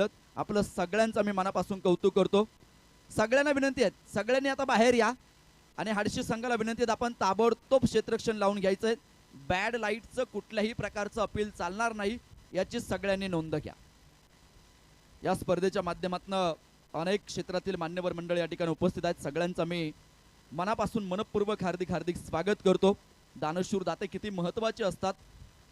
आपलं सगळ्यांचं मी मनापासून कौतुक करतो। सगळ्यांना विनंती आहे, सगळ्यांनी आता बाहेर या आणि हडशी संघाला विनंती आहे आपण ताबडतोब क्षेत्ररक्षण लावून घ्यायचं आहे। बॅड लाईटचं कुठल्याही प्रकारचं अपील चालणार नाही याची सगळ्यांनी नोंद घ्या। या स्पर्धेच्या माध्यमातून अनेक क्षेत्रातील मान्यवर मंडळी या ठिकाणी उपस्थित आहेत। सगळ्यांचा मी मनापासून मनपूर्वक हार्दिक स्वागत करतो। दानशूर दाते किती महत्त्वाचे असतात।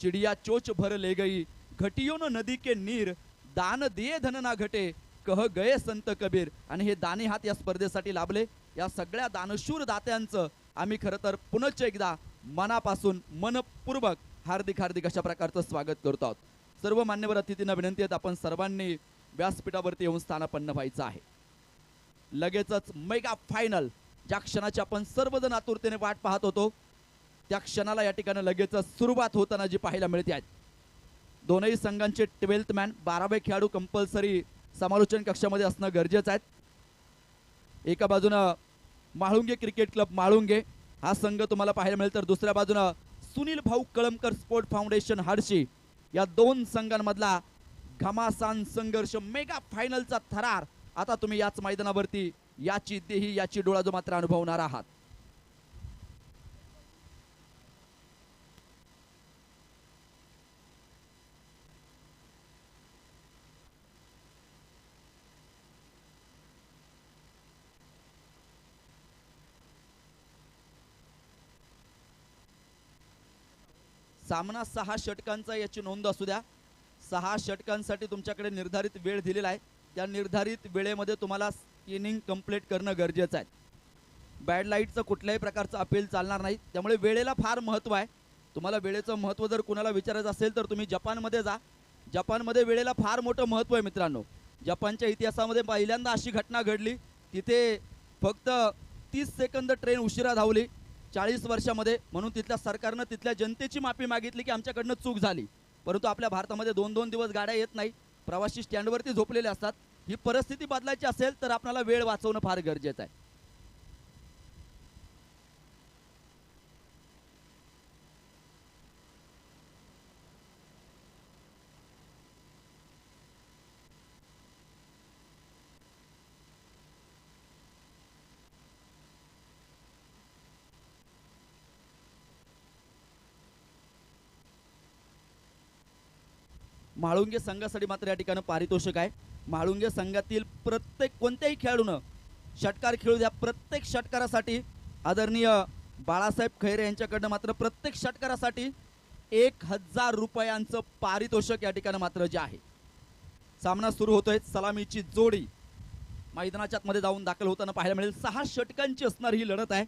चिडिया चोच भर ले गई घटियों न नदी के नीर दान दिए धन ना घटे कह गए संत कबीर। आणि हे दानी हात या स्पर्धेसाठी लाभले। या सगळ्या दानशूर दात्यांचं आम्ही खरं तर पुनश्च एकदा मनापासून मनपूर्वक हार्दिक अशा प्रकारचं स्वागत करतो आहोत। सर्व मान्यवर अतिथींना विनंती आहे आपण सर्वांनी व्यासपीठावरती येऊन स्थानापन्न व्हायचं आहे। लगेचच मेगा फायनल ज्या क्षणाची आपण सर्वजण आतुरतेने वाट पाहत होतो त्या क्षणाला या ठिकाणी लगेचच सुरुवात होताना जी पाहायला मिळते आहे। दोनही संघांचे 12th मॅन 12वे खेळाडू कंपल्सरी समालोचन कक्षामध्ये असणं गरजेचं आहे। एका बाजूने माळुंगे क्रिकेट क्लब माळुंगे हा संघ तुम्हाला पाहायला मिळेल, तर दुसऱ्या बाजूने सुनील भाऊ कळमकर स्पोर्ट फाउंडेशन हडशी या दोन संघांमधला घमासान संघर्ष मेगा फायनलचा थरार आता तुम्ही याच मैदानावरती याची देही याची डोळा जो मात्र अनुभवणार आहात। सामना 6 षटकांचा याची नोंद असू द्या। 6 षटकांसाठी तुमच्याकडे निर्धारित वेळ दिलेला आहे। त्या निर्धारित वेळेमध्ये तुम्हाला इनिंग कंप्लीट करणं गरजेचं आहे। बॅड लाईटचं कुठल्याही प्रकारचं अपील चालणार नाही, त्यामुळे वेळेला फार महत्त्व आहे। तुम्हाला वेळेचं महत्त्व जर कुणाला विचारायचं असेल तर तुम्ही जपानमध्ये जा। जपानमध्ये वेळेला फार मोठं महत्त्व आहे मित्रांनो। जपानच्या इतिहासामध्ये पहिल्यांदा अशी घटना घडली, तिथे फक्त 30 सेकंद ट्रेन उशिरा धावली 40 वर्षामध्ये, म्हणून तिथल्या सरकारनं तिथल्या जनतेची माफी मागितली की आमच्याकडनं चूक झाली। परंतु आपल्या भारतामध्ये 2-2 दिवस गाड्या येत नाही, प्रवासी स्टँडवरती झोपलेले असतात। ही परिस्थिती बदलायची असेल तर आपल्याला वेळ वाचवणं फार गरजेचं आहे। माळुंगे संघासाठी मात्र या ठिकाणी पारितोषिक आहे। माळुंगे संघातील प्रत्येक कोणत्याही खेळाडूनं षटकार खेळू द्या, प्रत्येक षटकारासाठी आदरणीय बाळासाहेब खैरे यांच्याकडनं मात्र प्रत्येक षटकारासाठी 1000 रुपयांचं पारितोषिक या ठिकाणी मात्र जे आहे। सामना सुरू होतोय। सलामीची जोडी मैदानाच्या आतमध्ये जाऊन दाखल होताना पाहायला मिळेल। 6 षटकांची असणारी ही लढत आहे।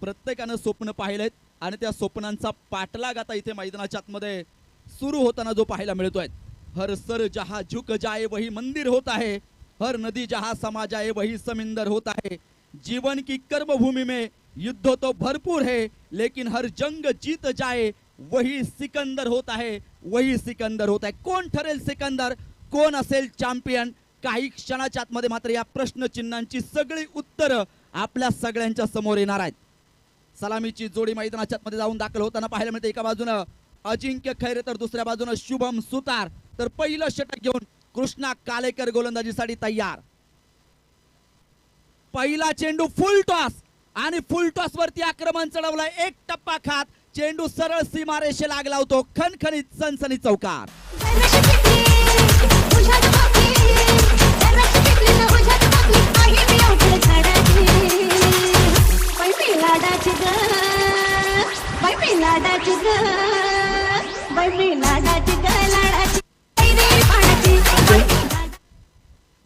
प्रत्येकानं स्वप्न पाहिलेत आणि त्या स्वप्नांचा पाठलाग आता इथे मैदानाच्या आतमध्ये शुरू होताना जो पाहायला मिळतोय। हर सर जहां झुक जाए वही मंदिर होता है, हर नदी जहां समा जाए वही समिंदर होता है। जीवन की कर्मभूमि में युद्ध तो भरपूर है, लेकिन हर जंग जीत जाए वही सिकंदर होता है, वही सिकंदर होता है। कोण ठरेल सिकंदर, कोण असेल चॅम्पियन, काही क्षणाच्या आतमध्ये मात्र या प्रश्नचिन्हांची सगळी उत्तरं आपल्या सगळ्यांच्या समोर येणार आहेत। सलामीची जोडी मैदानाच्या आतमध्ये जाऊन दाखल होताना पाहायला मिळते। एका बाजूने अजिंक्य खैरे तर दुसऱ्या बाजूने शुभम सुतार। तर पहिलं षटक घेऊन कृष्णा कालेकर गोलंदाजीसाठी तयार। पहिला चेंडू फुल टॉस आणि फुल टॉस वरती आक्रमण चढवलाय। एक टप्पा खात चेंडू सरळ सीमारेषे लागला होतो, खणखणीत सनसनी चौकार।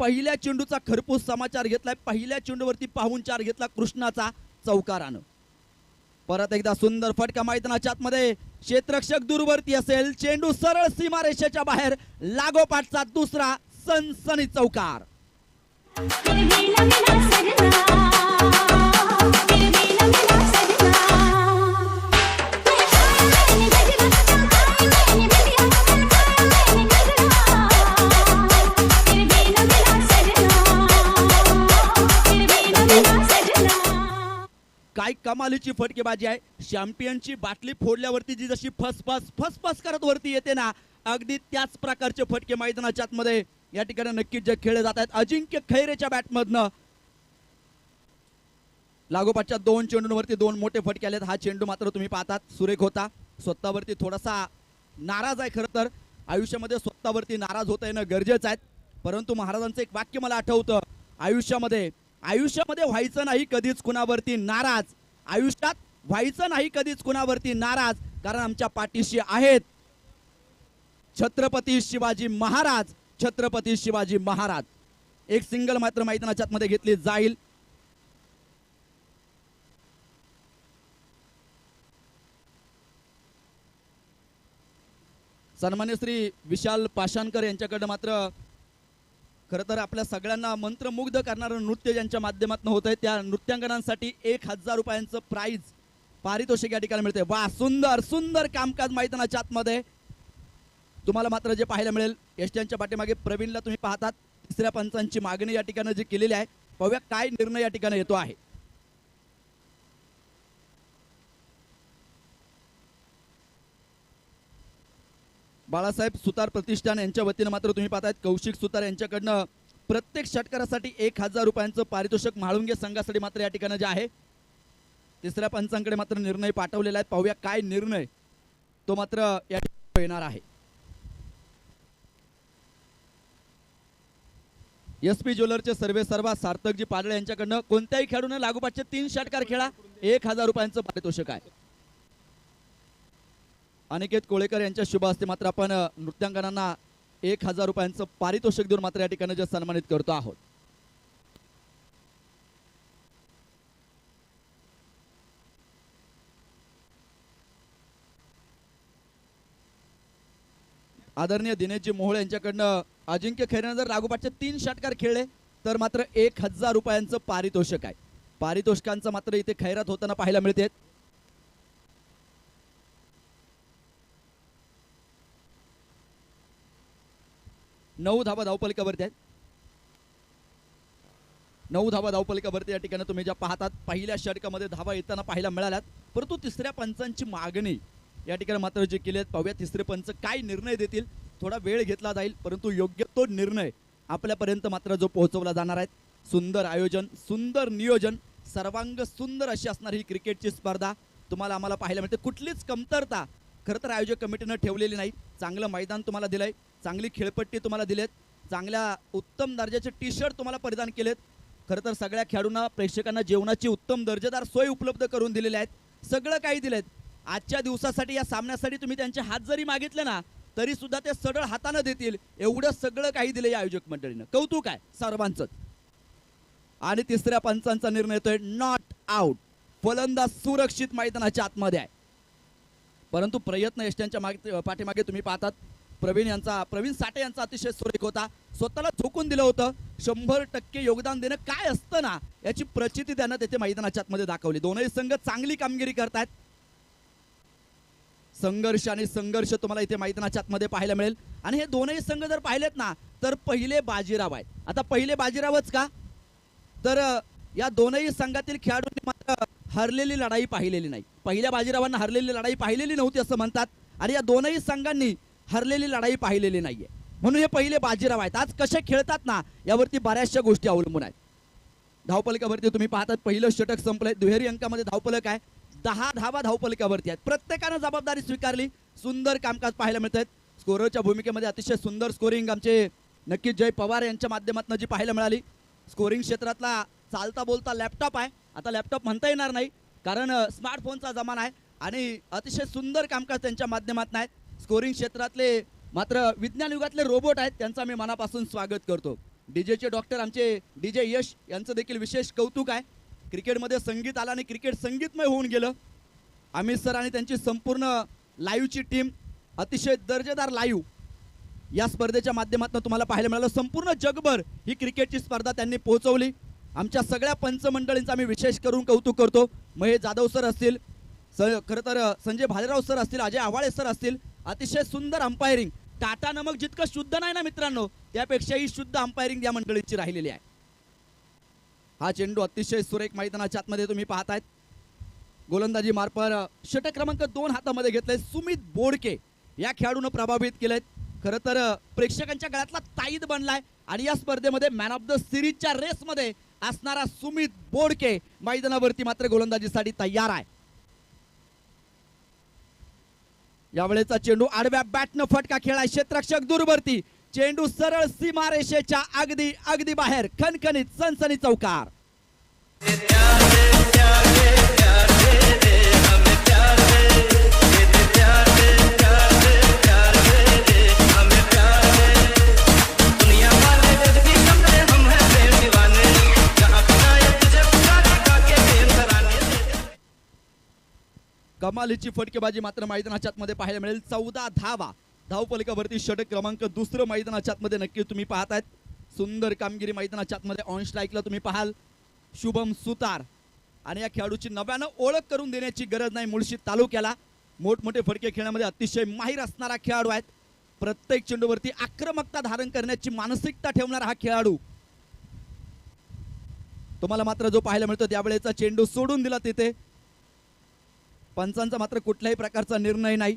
पहिल्या चेंडूचा खरपूस समाचार घेतलाय। पहिल्या चेंडूवरती पाहुणचार घेतला कृष्णाचा चौकारानं। परत एकदा सुंदर फटका मैदानाच्या आतमध्ये, क्षेत्ररक्षक दूरवरती असेल, चेंडू सरळ सीमारेषेच्या बाहेर, लागोपाठचा दुसरा सनसनी चौकार। काय कमालीची फटकेबाजी आहे। चॅम्पियनची बाटली फोडल्यावरती जी जशी फसफस करत वरती येते ना, अगदी त्याच प्रकारचे फटके मैदानाच्या आतमध्ये या ठिकाणी नक्कीच जग खेळले जात आहेत. अजिंक्य खैरेच्या बॅटमधनं लागोपाठच्या 2 चेंडूंवरती 2 मोठे फटके आलेत. हा चेंडू मात्र तुम्ही पाहतात सुरेख होता. स्वतःवरती थोडासा नाराज आहे. खरं तर आयुष्यामध्ये स्वतःवरती नाराज होता येणं गरजेचं आहे. परंतु महाराजांचं एक वाक्य मला आठवतं, आयुष्यामध्ये व्हायचं नाही कधीच कुणावरती नाराज, आयुष्यात व्हायचं नाही कधीच कुणावरती नाराज, कारण आमच्या पाठीशी आहेत छत्रपती शिवाजी महाराज. छत्रपती शिवाजी महाराज. एक सिंगल मात्र मैदानाच्या आतमध्ये घेतली जाईल. सन्मान्य श्री विशाल पाषाणकर यांच्याकडे मात्र खरं तर आपल्या सगळ्यांना मंत्रमुग्ध करणारं नृत्य ज्यांच्या माध्यमातून होत आहे त्या नृत्यांगनांसाठी 1000 रुपयांचं प्राइज पारितोषिक या ठिकाणी मिळते. वा, सुंदर सुंदर कामकाज मैदानाच्या आतमध्ये तुम्हाला मात्र जे पाहायला मिळेल. एसट्यांच्या पाठीमागे प्रवीणला तुम्ही पाहतात. तिसऱ्या पंचांची मागणी या ठिकाणी जी केलेली आहे, पाहूया काय निर्णय या ठिकाणी येतो आहे. बाळासाहेब सुतार प्रतिष्ठान यांच्या वतीनं मात्र तुम्ही पाहतायत कौशिक सुतार यांच्याकडनं प्रत्येक षटकारासाठी 1000 रुपयांचं पारितोषिक म्हाळुंगे संघासाठी मात्र या ठिकाणी जे आहे तिसऱ्या पंचांकडे मात्र निर्णय पाठवलेला आहे. पाहूया काय निर्णय तो मात्र या ठिकाणी येणार आहे. SP ज्वेलरचे सर्वा सार्थकजी पाडळे यांच्याकडनं कोणत्याही खेळाडूने लागोपाठचे 3 षटकार खेळा, 1000 रुपयांचं पारितोषिक आहे. अनिकेत कोळेकर यांच्या शुभ हस्ते मात्र आपण नृत्यांगनांना 1000 रुपयांचं पारितोषिक देऊन मात्र या ठिकाणी जे सन्मानित करतो आहोत. आदरणीय दिनेशजी मोहोळ यांच्याकडनं अजिंक्य खैरेने जर लागोपाठचे 3 षटकार खेळले तर मात्र 1000 रुपयांचं पारितोषिक आहे. पारितोषिकांचं मात्र इथे खैरात होताना पाहायला मिळते. 9 धावा धावपलिकावरती आहेत. 9 धावा धावपलिकावरती या ठिकाणी तुम्ही ज्या पाहतात पहिल्या षटकामध्ये धावा येताना पाहायला मिळाल्यात, परंतु तिसऱ्या पंचांची मागणी या ठिकाणी मात्र जे केले आहेत. पाहूया तिसरे पंच काय निर्णय देतील. थोडा वेळ घेतला जाईल परंतु योग्य तो निर्णय आपल्यापर्यंत मात्र जो पोहोचवला जाणार आहे. सुंदर आयोजन, सुंदर नियोजन, सर्वांग सुंदर अशी असणारी ही क्रिकेटची स्पर्धा तुम्हाला आम्हाला पाहायला मिळते. कुठलीच कमतरता खरं तर आयोजक कमिटीनं ठेवलेली नाही. चांगलं मैदान तुम्हाला दिलंय, चांगली खेळपट्टी तुम्हाला दिलेत, चांगल्या उत्तम दर्जाचे टी-शर्ट तुम्हाला परिधान केलेत. खरं तर सगळ्या खेळाडूंना प्रेक्षकांना जेवणाची उत्तम दर्जेदार सोय उपलब्ध करून दिलेली आहेत. सगळं काही दिलेत. आजच्या दिवसासाठी या सामन्यासाठी तुम्ही त्यांचे हात जरी मागितले ना तरी सुद्धा ते सरळ हाताने देतील, एवढं सगळं काही दिलं या आयोजक मंडळीनं. कौतुक आहे सर्वांचं. आणि तिसऱ्या पंचांचा निर्णय येतोय नॉट आउट. फलंदाज सुरक्षित मैदानाच्या आतमध्ये आहे. परंतु प्रयत्न यष्ट्यांच्या पाठीमागे तुम्ही पाहतात प्रवीण साठे यांचा अतिशय सुरेख होता. स्वतःला झोकून दिलं होतं. 100% योगदान देणं काय असतं ना याची प्रचिती त्यानं तेथे मैदानाच्या आतमध्ये दाखवली. दोनही संघ चांगली कामगिरी करतायत. संघर्ष आणि संघर्ष तुम्हाला इथे मैदानाच्या आतमध्ये पाहायला मिळेल. आणि हे दोनही संघ जर पाहिलेत ना तर पहिले बाजीराव आहेत. आता पहिले बाजीरावच का तर या दोनही संघातील खेळाडूंनी मात्र हरलेली लढाई पाहिलेली नाही. पहिल्या बाजीरावांना हरलेली लढाई पाहिलेली नव्हती असं म्हणतात आणि या दोनही संघांनी हरलेली लढाई पाहिलेली नाहीये, म्हणून हे पहिले बाजीराव आहेत. आज कसे खेळतात ना यावरती बऱ्याचशा गोष्टी अवलंबून आहेत. धावपलिकावरती तुम्ही पाहतात पहिलं षटक संपलंय. दुहेरी अंकामध्ये धावपलक आहे. 10 धावा धावपलिकावरती आहेत. प्रत्येकानं जबाबदारी स्वीकारली. सुंदर कामकाज पाहायला मिळत आहेत. स्कोररच्या भूमिकेमध्ये अतिशय सुंदर स्कोरिंग आमचे नक्कीच जय पवार यांच्या माध्यमातून जी पाहायला मिळाली. स्कोरिंग क्षेत्रातला चालता बोलता लॅपटॉप आहे. आता लॅपटॉप म्हणता येणार नाही कारण स्मार्टफोनचा जमाना आहे आणि अतिशय सुंदर कामकाज त्यांच्या माध्यमातून आहे. स्कोरिंग क्षेत्रातले मात्र विज्ञान युगातले रोबोट आहेत, त्यांचं मी मनापासून स्वागत करतो. डीजेचे डॉक्टर आमचे डीजे यश यांचं देखील विशेष कौतुक आहे. क्रिकेटमध्ये संगीत आलं आणि क्रिकेट संगीतमय होऊन गेलं. अमित सर आणि त्यांची संपूर्ण लाईव्हची टीम अतिशय दर्जेदार लाईव्ह या स्पर्धेच्या माध्यमातून तुम्हाला पाहायला मिळालं. संपूर्ण जगभर ही क्रिकेटची स्पर्धा त्यांनी पोहोचवली. आमच्या सगळ्या पंचमंडळींचं आम्ही विशेष करून कौतुक करतो. महेश जाधव सर असतील, खरं तर संजय भालेराव सर असतील, अजय आवाळे सर असतील. अतिशय सुंदर अंपायरिंग. टाटा नमक जितकं शुद्ध नाही ना मित्रांनो त्यापेक्षाही शुद्ध अंपायरिंग या मंडळीची राहिलेली आहे. हा चेंडू अतिशय सुरेख मैदानाच्या आतमध्ये तुम्ही पाहतायत. गोलंदाजी मार्फत षटक क्रमांक 2 हातामध्ये घेतलंय. सुमित बोडके या खेळाडूनं प्रभावित केलंय. खरं तर प्रेक्षकांच्या गळ्यातला ताईद बनलाय आणि या स्पर्धेमध्ये मॅन ऑफ द सिरीजच्या रेसमध्ये असणारा सुमित बोडके मैदानावरती मात्र गोलंदाजीसाठी तयार आहे. यावेळेचा चेंडू आडव्या बॅटनं फटका खेळाय क्षेत्ररक्षक दूरवरती, चेंडू सरळ सीमारेषेच्या अगदी अगदी बाहेर, खणखणीत सनसनी चौकार. कमालीची फटकेबाजी मात्र मैदानाच्या आतमध्ये पाहायला मिळेल. 14 धावा धावफलकावरती षटक क्रमांक दुसरं मैदानाच्या आतमध्ये नक्की तुम्ही पाहतायत. सुंदर कामगिरी मैदानाच्या आतमध्ये ऑन स्ट्राईकला तुम्ही पाहाल शुभम सुतार. आणि या खेळाडूची नव्यानं ओळख करून देण्याची गरज नाही. मुळशी तालुक्याला मोठमोठे फटके खेळण्यामध्ये अतिशय माहीर असणारा खेळाडू आहेत. प्रत्येक चेंडूवरती आक्रमकता धारण करण्याची मानसिकता ठेवणारा हा खेळाडू. तुम्हाला मात्र जो पाहायला मिळतो त्यावेळेचा चेंडू सोडून दिला तिथे. पंचांचा मात्र कुठल्याही प्रकारचा निर्णय नाही.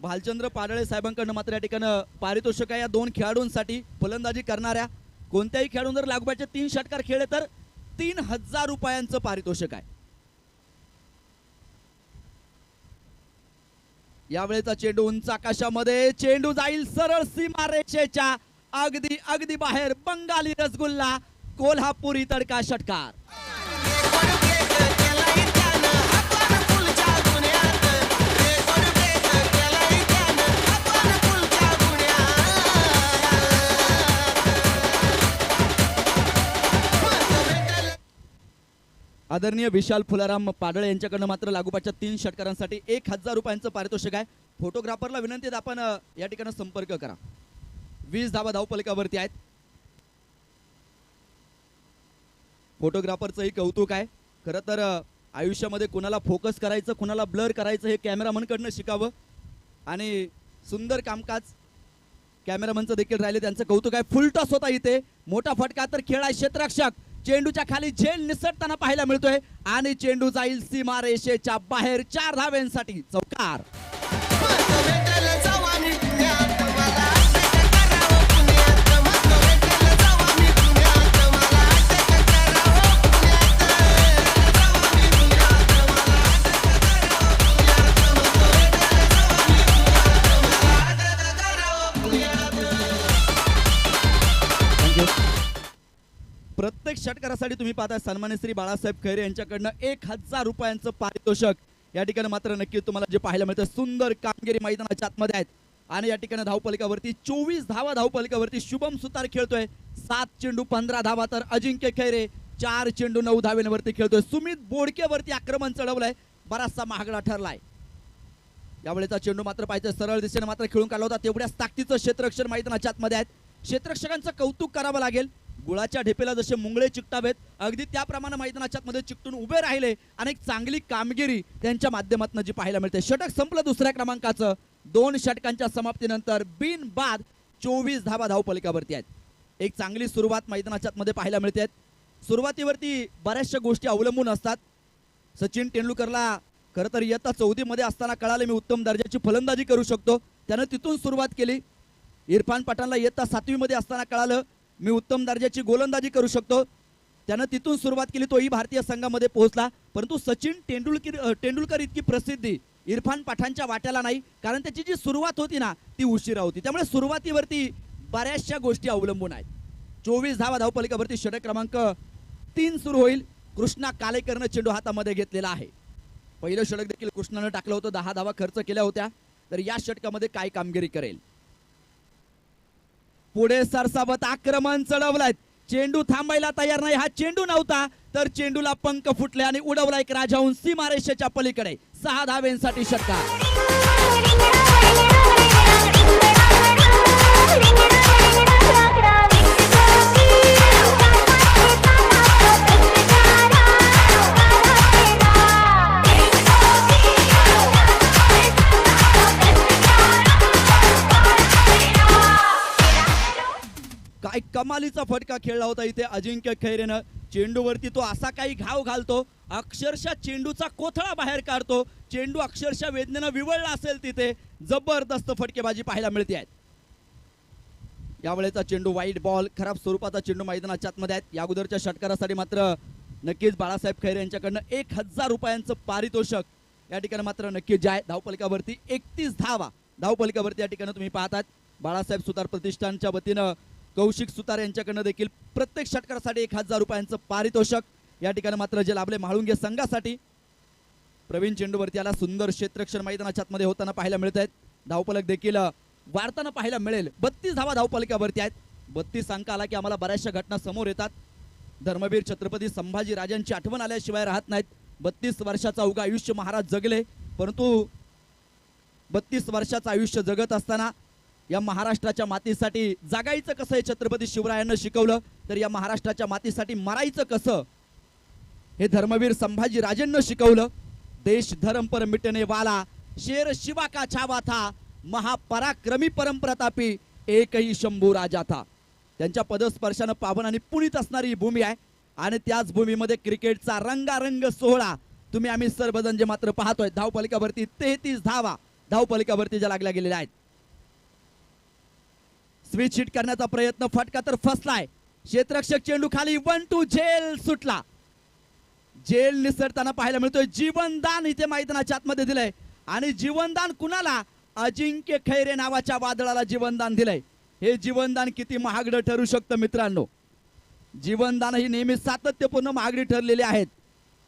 भालचंद्र पाडळे साहेबांकडून मात्र या ठिकाणी पारितोषिक आहे या दोन खेळाडूंसाठी. फलंदाजी करणाऱ्या कोणत्याही खेळाडून जर लागूबाचे 3 षटकार खेळले तर 3000 रुपयांचं पारितोषिक आहे. यावेळेचा चेंडू उंच आकाशामध्ये, चेंडू जाईल सरळ सीमारेषेच्या अगदी अगदी बाहेर. बंगाली रसगुल्ला कोल्हापुरी तडका षटकार. आदरणीय विशाल फुलाराम पाडळे यांच्याकडनं मात्र लागूबाच्या 3 षटकारांसाठी 1000 रुपयांचं पारितोषिक आहे. फोटोग्राफरला विनंती आहे आपण या ठिकाणी संपर्क करा. 20 धावा धावफलकावरती आहेत. फोटोग्राफरचंही कौतुक आहे. खरं तर आयुष्यामध्ये कुणाला फोकस करायचं कुणाला ब्लर करायचं हे कॅमेरामनकडनं शिकावं. आणि सुंदर कामकाज कॅमेरामनचं देखील राहिले, त्यांचं कौतुक आहे. फुल टॉस होता इथे, मोठा फटका तर खेळाय क्षेत्ररक्षक, चेंडूच्या खाली झेल निसटताना पाहायला मिळतोय आणि चेंडू जाईल सीमारेषेच्या बाहेर. 4 धाव्यांसाठी चौकार. प्रत्येक षटकारासाठी तुम्ही पाहता सन्मान्य श्री बाळासाहेब खैरे यांच्याकडनं 1000 रुपयांचं पारितोषिक या ठिकाणी मात्र नक्की तुम्हाला जे पाहायला मिळतं. सुंदर कामगिरी मैदानाच्या आतमध्ये आहेत. आणि या ठिकाणी धावफलकावरती 24 धावा धावफलकावरती शुभम सुतार खेळतोय. 7 चेंडू 15 धावा तर अजिंक्य खैरे 4 चेंडू 9 धावेवरती खेळतोय. सुमित बोडकेवरती आक्रमण चढवलंय, बराचसा महागडा ठरलाय. यावेळेचा चेंडू मात्र पाहिजे सरळ दिशेने मात्र खेळून काढला होता. तेवढ्याच ताकदीचं क्षेत्ररक्षण मैदानाच्या आतमध्ये आहेत. क्षेत्ररक्षकांचं कौतुक करावं लागेल. गुळाच्या ढेपेला जसे मुंगळे चिकटावेत अगदी त्याप्रमाणे मैदानाच्या मध्ये चिकटून उभे राहिले आणि एक चांगली कामगिरी त्यांच्या माध्यमातून जी पाहायला मिळते. षटक संपलं दुसऱ्या क्रमांकाचं. 2 षटकांच्या समाप्तीनंतर बिनबाद 24 धावा धावफलकावरती आहेत. एक चांगली सुरुवात मैदानाच्या मध्ये पाहायला मिळते. सुरुवातीवरती बऱ्याचशा गोष्टी अवलंबून असतात. सचिन तेंडुलकरला खरं तर इयत्ता 14 मध्ये असताना कळाले मी उत्तम दर्जाची फलंदाजी करू शकतो, त्यानं तिथून सुरुवात केली. इरफान पठाणला इयत्ता 7वी मध्ये असताना कळालं मी उत्तम दर्जाची गोलंदाजी करू शकतो, त्यानं तिथून सुरुवात केली. तोही भारतीय संघामध्ये पोहोचला. परंतु सचिन तेंडुलकर इतकी प्रसिद्धी इरफान पठाणच्या वाट्याला नाही, कारण त्याची जी सुरुवात होती ना ती उशिरा होती. त्यामुळे सुरुवातीवरती बऱ्याचशा गोष्टी अवलंबून आहेत. 24 धावा धावफलकावरती षटक क्रमांक 3 सुरू होईल. कृष्णा कालेकरनं चेंडू हातामध्ये घेतलेला आहे. पहिलं षटक देखील कृष्णानं टाकलं होतं, 10 धावा खर्च केल्या होत्या. तर या षटकामध्ये काय कामगिरी करेल. पुढे सरसावत आक्रमण चढवलाय, चेंडू थांबायला तयार नाही. हा चेंडू नव्हता तर चेंडूला पंख फुटले आणि उडवलाय राजाहून सीमारेषेच्या पलीकडे. 6 धावेंसाठी षटकार. काय कमालीचा फटका खेळला होता इथे अजिंक्य खैरेनं. चेंडूवरती तो असा काही घाव घालतो, अक्षरशः चेंडूचा कोथळा बाहेर काढतो. चेंडू अक्षरशः वेदनेनं विवळला असेल तिथे जबरदस्त फटकेबाजी पाहायला मिळते आहे. यावेळेचा चेंडू वाईट बॉल, खराब स्वरूपाचा चेंडू मैदानाच्या आतमध्ये आहेत. या अगोदरच्या षटकारासाठी मात्र नक्कीच बाळासाहेब खैरे यांच्याकडनं 1000 रुपयांचं पारितोषिक या ठिकाणी मात्र नक्कीच आहे. धावपलकावरती 31 धावा धावपलकावरती या ठिकाणी तुम्ही पाहतात. बाळासाहेब सुतार प्रतिष्ठानच्या वतीनं कौशिक सुतार यांच्याकडनं देखील प्रत्येक षटकारासाठी 1000 रुपयांचं पारितोषिक या ठिकाणी मात्र जे लाभले म्हाळुंगे संघासाठी. प्रवीण चेंडूवरती आला, सुंदर क्षेत्ररक्षण मैदानाच्या आतमध्ये होताना पाहायला मिळत आहेत. धावपलक देखील वाढताना पाहायला मिळेल. 32 धावा धावपलकावरती आहेत. 32 अंक आला की आम्हाला बऱ्याचशा घटना समोर येतात. धर्मवीर छत्रपती संभाजी राजांची आठवण आल्याशिवाय राहत नाहीत. 32 वर्षाचं अवघं आयुष्य महाराज जगले, परंतु 32 वर्षाचं आयुष्य जगत असताना या महाराष्ट्राच्या मातीसाठी जगायचं कसं हे छत्रपती शिवरायांना शिकवलं, तर या महाराष्ट्राच्या मातीसाठी मरायचं कसं हे धर्मवीर संभाजी राजांना शिकवलं. देश धर्म पर मिटने वाला शेर शिवा का छावा था, महापराक्रमी परमप्रतापी एकही शंभू राजा था. त्यांच्या पदस्पर्शानं पावन आणि पुनीत असणारी ही भूमी आहे आणि त्याच भूमीमध्ये क्रिकेटचा रंगारंग सोहळा तुम्ही आम्ही सर्वजण जे मात्र पाहतोय. धावपलकावरती 33 धावा धावपलकावरती ज्या लागल्या गेलेल्या आहेत. स्विच हिट करण्याचा प्रयत्न, फटका तर फसलाय. क्षेत्ररक्षक चेंडू खाली 1-2 झेल सुटला. जेल निसरताना पाहायला मिळतोय. जीवनदान इथे मैदानाच्या आतमध्ये दिलंय आणि जीवनदान कुणाला? अजिंक्य खैरे नावाच्या वादळाला जीवनदान दिलंय. हे जीवनदान किती महागडं ठरू शकतं मित्रांनो. जीवनदान ही नेहमी सातत्यपूर्ण महागडी ठरलेली आहेत.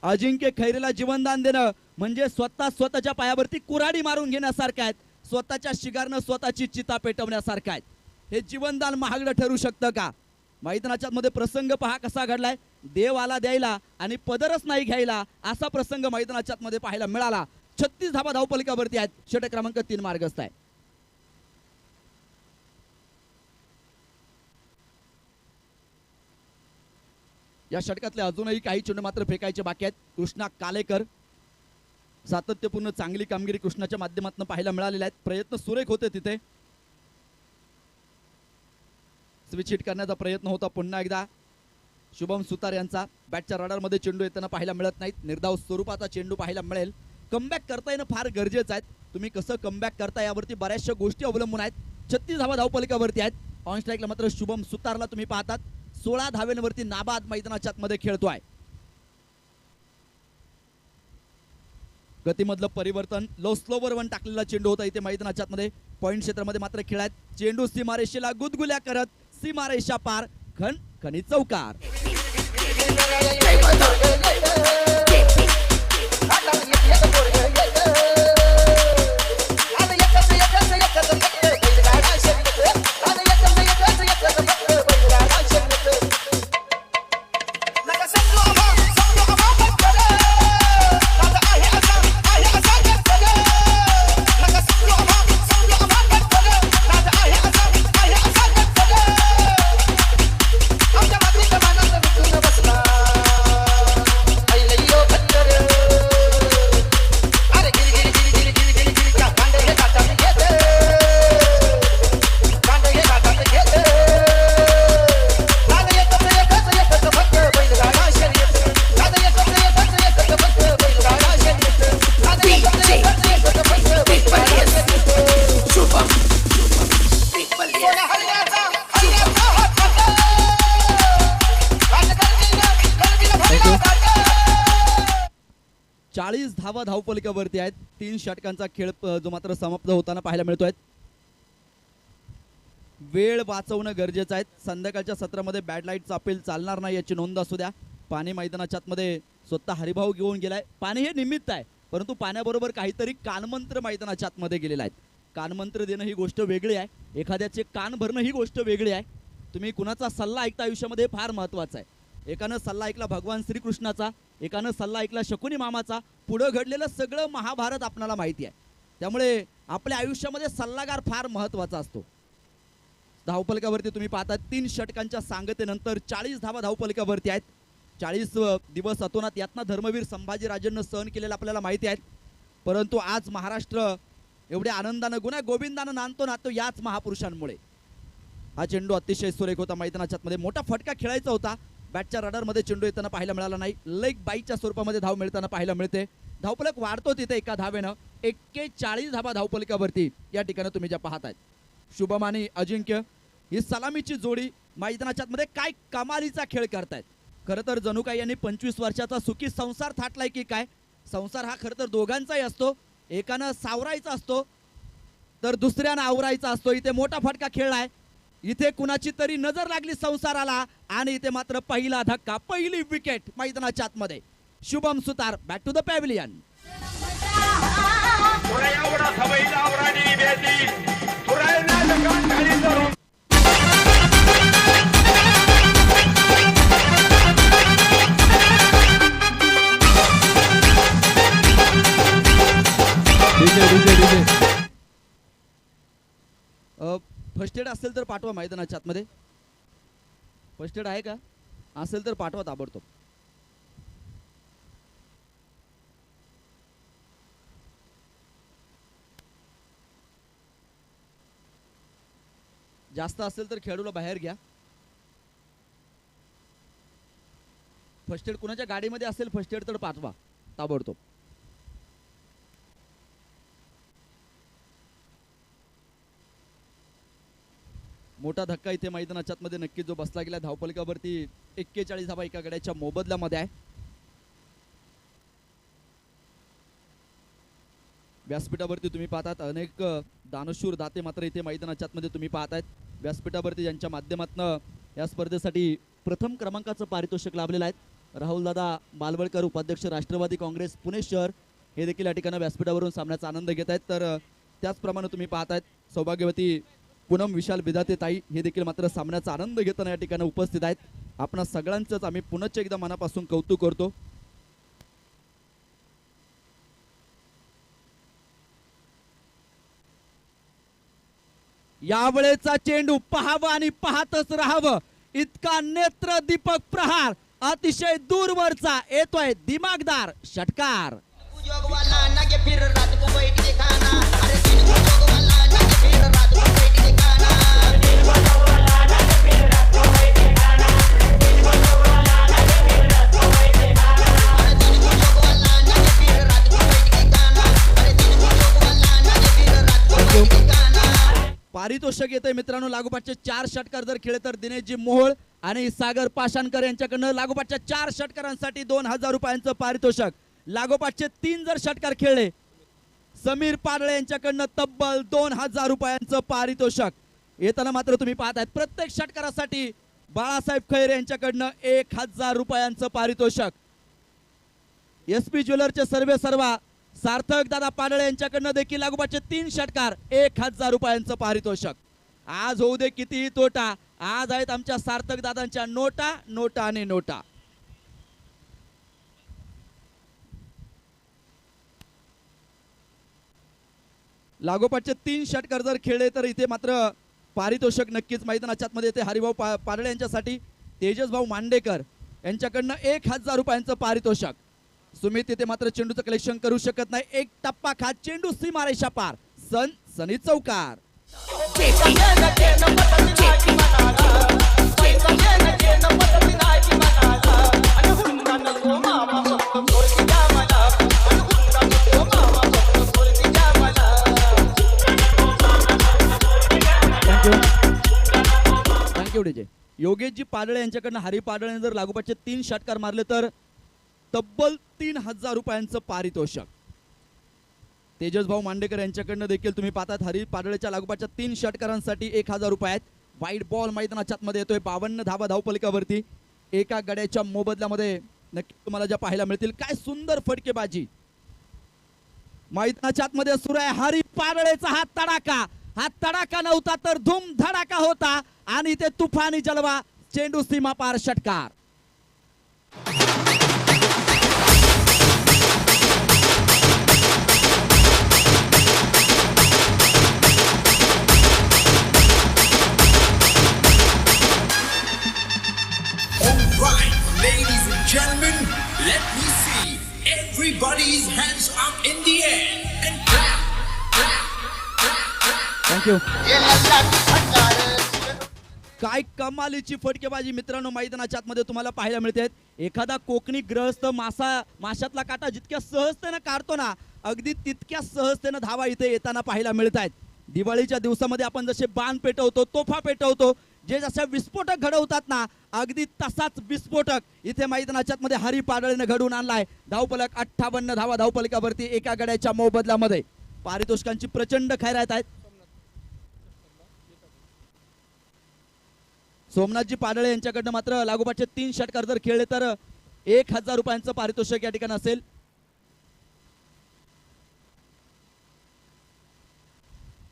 अजिंक्य खैरेला जीवनदान देणं म्हणजे स्वतःच्या पायावरती कुऱ्हाडी मारून घेण्यासारखं आहे. स्वतःच्या शिगारनं स्वतःची चिता पेटवण्यासारखं आहे. हे जीवनदान महागडं ठरू शकतं का? मैदानाच्या मध्ये प्रसंग पहा कसा घडलाय. देव आला द्यायला आणि पदरच नाही घ्यायला असा प्रसंग मैदानाच्या मध्ये पाहायला मिळाला. 36 धावा धावपलकावरती आहेत. षटक क्रमांक 3 मार्गस्थ आहे. या षटकातले अजूनही काही चेंडू मात्र फेकायचे बाकी आहेत. कृष्णा कालेकर, सातत्यपूर्ण चांगली कामगिरी कृष्णाच्या माध्यमातून पाहायला मिळालेल्या आहेत. प्रयत्न सुरेख होते तिथे. स्विच हिट करण्याचा प्रयत्न होता पुन्हा एकदा शुभम सुतार यांचा. बॅटच्या रडारमध्ये चेंडू येताना पाहायला मिळत नाहीत. निर्धाव स्वरूपाचा चेंडू पाहायला मिळेल. कमबॅक करता येणं फार गरजेचं आहे. तुम्ही कसं कमबॅक करता यावरती बऱ्याचशा गोष्टी अवलंबून आहेत. 36 धावा धावपलकावरती आहेत. ऑन स्ट्राईकला मात्र शुभम सुतारला तुम्ही पाहतात 16 धाव्यांवरती नाबाद मैदानाच्या आतमध्ये खेळतोय. गतीमधलं परिवर्तन, लो स्लोवर वन टाकलेला चेंडू होता इथे मैदानाच्या आतमध्ये. पॉइंट क्षेत्रामध्ये मात्र खेळायत. चेंडू सीमारेषेला गुदगुल्या करत सीमारेषा पार, खणखणीत चौकार. धावा धावपलकावरती आहेत. 3 षटकांचा खेळ जो मात्र समाप्त होताना पाहायला मिळतोय. वेळ वाचवणं गरजेचं आहे. संध्याकाळच्या सत्रामध्ये बॅड लाईटचा अपील चालणार नाही याची नोंद असू द्या. पाणी मैदानाच्या आतमध्ये स्वतः हरिभाऊ घेऊन गेलाय. पाणी हे निमित्त आहे, परंतु पाण्याबरोबर काहीतरी कानमंत्र मैदानाच्या आतमध्ये गेलेला आहे. कानमंत्र देणं ही गोष्ट वेगळी आहे, एखाद्याचे कान भरणं ही गोष्ट वेगळी आहे. तुम्ही कुणाचा सल्ला ऐकता आयुष्यामध्ये फार महत्वाचं आहे. एकानं सल्ला ऐकला भगवान श्रीकृष्णाचा, एकानं सल्ला ऐकला शकुनी मामाचा. पुढं घडलेलं सगळं महाभारत आपल्याला माहिती आहे. त्यामुळे आपल्या आयुष्यामध्ये सल्लागार फार महत्वाचा असतो. धावपलकावरती तुम्ही पाहता 3 षटकांच्या सांगतेनंतर 40 धावा धावपलकावरती आहेत. 40 दिवस अतोनात यातना धर्मवीर संभाजीराजांना सहन केलेलं आपल्याला माहिती आहे. परंतु आज महाराष्ट्र एवढ्या आनंदानं गुन्हा गोविंदानं नांदतो याच महापुरुषांमुळे. हा चेंडू अतिशय सुरेख होता. मैदानाच्या मध्ये मोठा फटका खेळायचा होता. बॅटच्या रडारमध्ये चेंडू येताना पाहायला मिळाला नाही. लेग बाईच्या स्वरूपामध्ये धाव मिळताना पाहायला मिळते. धावफलक वाढतो तिथे एका धावेनं 41 धावा धावफलकावरती या ठिकाणी तुम्ही ज्या पाहताय. शुभम आणि अजिंक्य ही सलामीची जोडी मैदानाच्या मध्ये काय कमालीचा खेळ करतायत. खरं तर जणू काही यांनी 25 वर्षाचा सुखी संसार थाटलाय की काय. संसार हा खरं तर दोघांचाही असतो, एकानं सावरायचा असतो तर दुसऱ्यानं आवरायचा असतो. इथे मोठा फटका खेळलाय, इथे कुणाची तरी नजर लागली संसाराला आणि इथे मात्र पहिला धक्का, पहिली विकेट मैदानाच्या आतमध्ये. Shubham Sutar back to the pavilion. First aid असेल तर पाठवा मैदानाच्या आतमध्ये. फर्स्ट एड आहे का? असेल तर पाठवा ताबडतोब. जास्त असेल तर खेळूला बाहेर घ्या. फर्स्ट एड कुणाच्या गाडीमध्ये असेल फर्स्ट एड तर पाठवा ताबडतोब. मोठा धक्का इथे मैदानाच्या मध्ये नक्की जो बसला गेला. धावफलकावरती 41 धावा एका गड्याच्या मोबदल्यामध्ये आहे. व्यासपीठावरती तुम्ही पाहतात अनेक दानशूर दाते मात्र इथे मैदानाच्या मध्ये तुम्ही पाहतायत. व्यासपीठावरती ज्यांच्या माध्यमातून या स्पर्धेसाठी प्रथम क्रमांकाचं पारितोषिक लाभलेलं आहे. राहुल दादा मालवणकर उपाध्यक्ष राष्ट्रवादी काँग्रेस पुणे शहर हे देखील या ठिकाणी व्यासपीठावरून सामन्याचा आनंद घेत आहेत. तर त्याचप्रमाणे तुम्ही पाहतायत सौभाग्यवती पूनम विशाल विधाते ताई हे देखील मात्र सामन्याचा आनंद घेताना या ठिकाणी उपस्थित आहेत. आपणा सगळ्यांचंच आम्ही पुनश्च एकदा मनापासून कौतुक करतो. यावेळेचा चेंडू पाहावं आणि पाहतच राहावं इतका नेत्र दीपक प्रहार अतिशय दूरवरचा येतोय. दिमागदार षटकार. पारितोषिक येते मित्रांनो. लागोपाठचे 4 षटकार जर खेळले तर दिनेशजी मोहोळ आणि सागर पाषाणकर यांच्याकडनं लागोपाठच्या 4 षटकारांसाठी 2000 रुपयांचं पारितोषिक. लागोपाठचे 3 जर षटकार खेळले समीर पाडळे यांच्याकडनं तब्बल 2000 रुपयांचं पारितोषिक. येताना मात्र तुम्ही पाहतायत प्रत्येक षटकारासाठी बाळासाहेब खैरे यांच्याकडनं 1000 रुपयांचं पारितोषिक. एसपी ज्वेलरचे सर्वा सार्थक दादा पाडळे यांच्याकडनं देखील लागोपाठचे 3 षटकार 1000 रुपयांचं पारितोषिक. आज होऊ दे कितीही तोटा, आज आहेत आमच्या सार्थक दादांच्या नोटा नोटा आणि नोटा. लागोपाठचे 3 षटकार जर खेळले तर इथे मात्र पारितोषिक नक्कीच मैदानाच्या मध्ये येते. हरिभाऊ पाडळे यांच्यासाठी तेजस भाऊ मांडेकर यांच्याकडनं 1000 रुपयांचं पारितोषिक. सुमित इथे मात्र चेंडूचं कलेक्शन करू शकत नाही. एक टप्पा खात चेंडू सीमारेषा पार. सनी चौकार. Thank you DJ. योगेशजी पाडळे यांच्याकडनं हरी पाडळे जर लागोपाठचे 3 षटकार मारले तर तब्बल 3000 रुपयांचं पारितोषिक. तेजस भाऊ मांडेकर यांच्याकडनं देखील तुम्ही पाहतात हरी पाडळेच्या लागोपाठच्या 3 षटकारांसाठी 1000 रुपये आहेत. वाईट बॉल मैदानाच्या मध्ये येतोय. 52 धावा धावफलकावरती एका गड्याच्या मोबदल्यामध्ये नक्की तुम्हाला ज्या पाहायला मिळतील. काय सुंदर फटकेबाजी मैदानाच्या मध्ये सुरू आहे. हरी पाडळेचा हा तडाखा नव्हता तर धूम धडाका होता आणि ते तुफानी जलवा. चेंडू सीमा पार षटकार. Ladies and gentlemen, let me see everybody's hands up in the air and clap, clap, clap, clap. Thank you. काय कमालीची फटकेबाजी मित्रांनो मैदानाच्या आतमध्ये तुम्हाला पाहायला मिळते. एखादा कोकणी ग्रहस्थ माशातला काटा जितक्या सहजतेनं काढतो ना, अगदी तितक्या सहजतेनं धावा इथे येताना पाहायला मिळत आहेत. दिवाळीच्या दिवसामध्ये आपण जसे बाण पेटवतो, तोफा पेटवतो, जे जसे विस्फोटक घडवतात ना, अगदी तसाच विस्फोटक इथे मैदानाच्या आतमध्ये हरी पाडळीने घडवून आणलाय. धावफलक 58 धावा धावफलकावरती एका गड्याच्या मोबदल्यामध्ये. पारितोषिकांची प्रचंड खैरात आहेत. सोमनाथजी पाडळे यांच्याकडनं मात्र लागोपाठचे 3 षटकार जर खेळले तर 1000 रुपयांचं पारितोषिक या ठिकाणी असेल.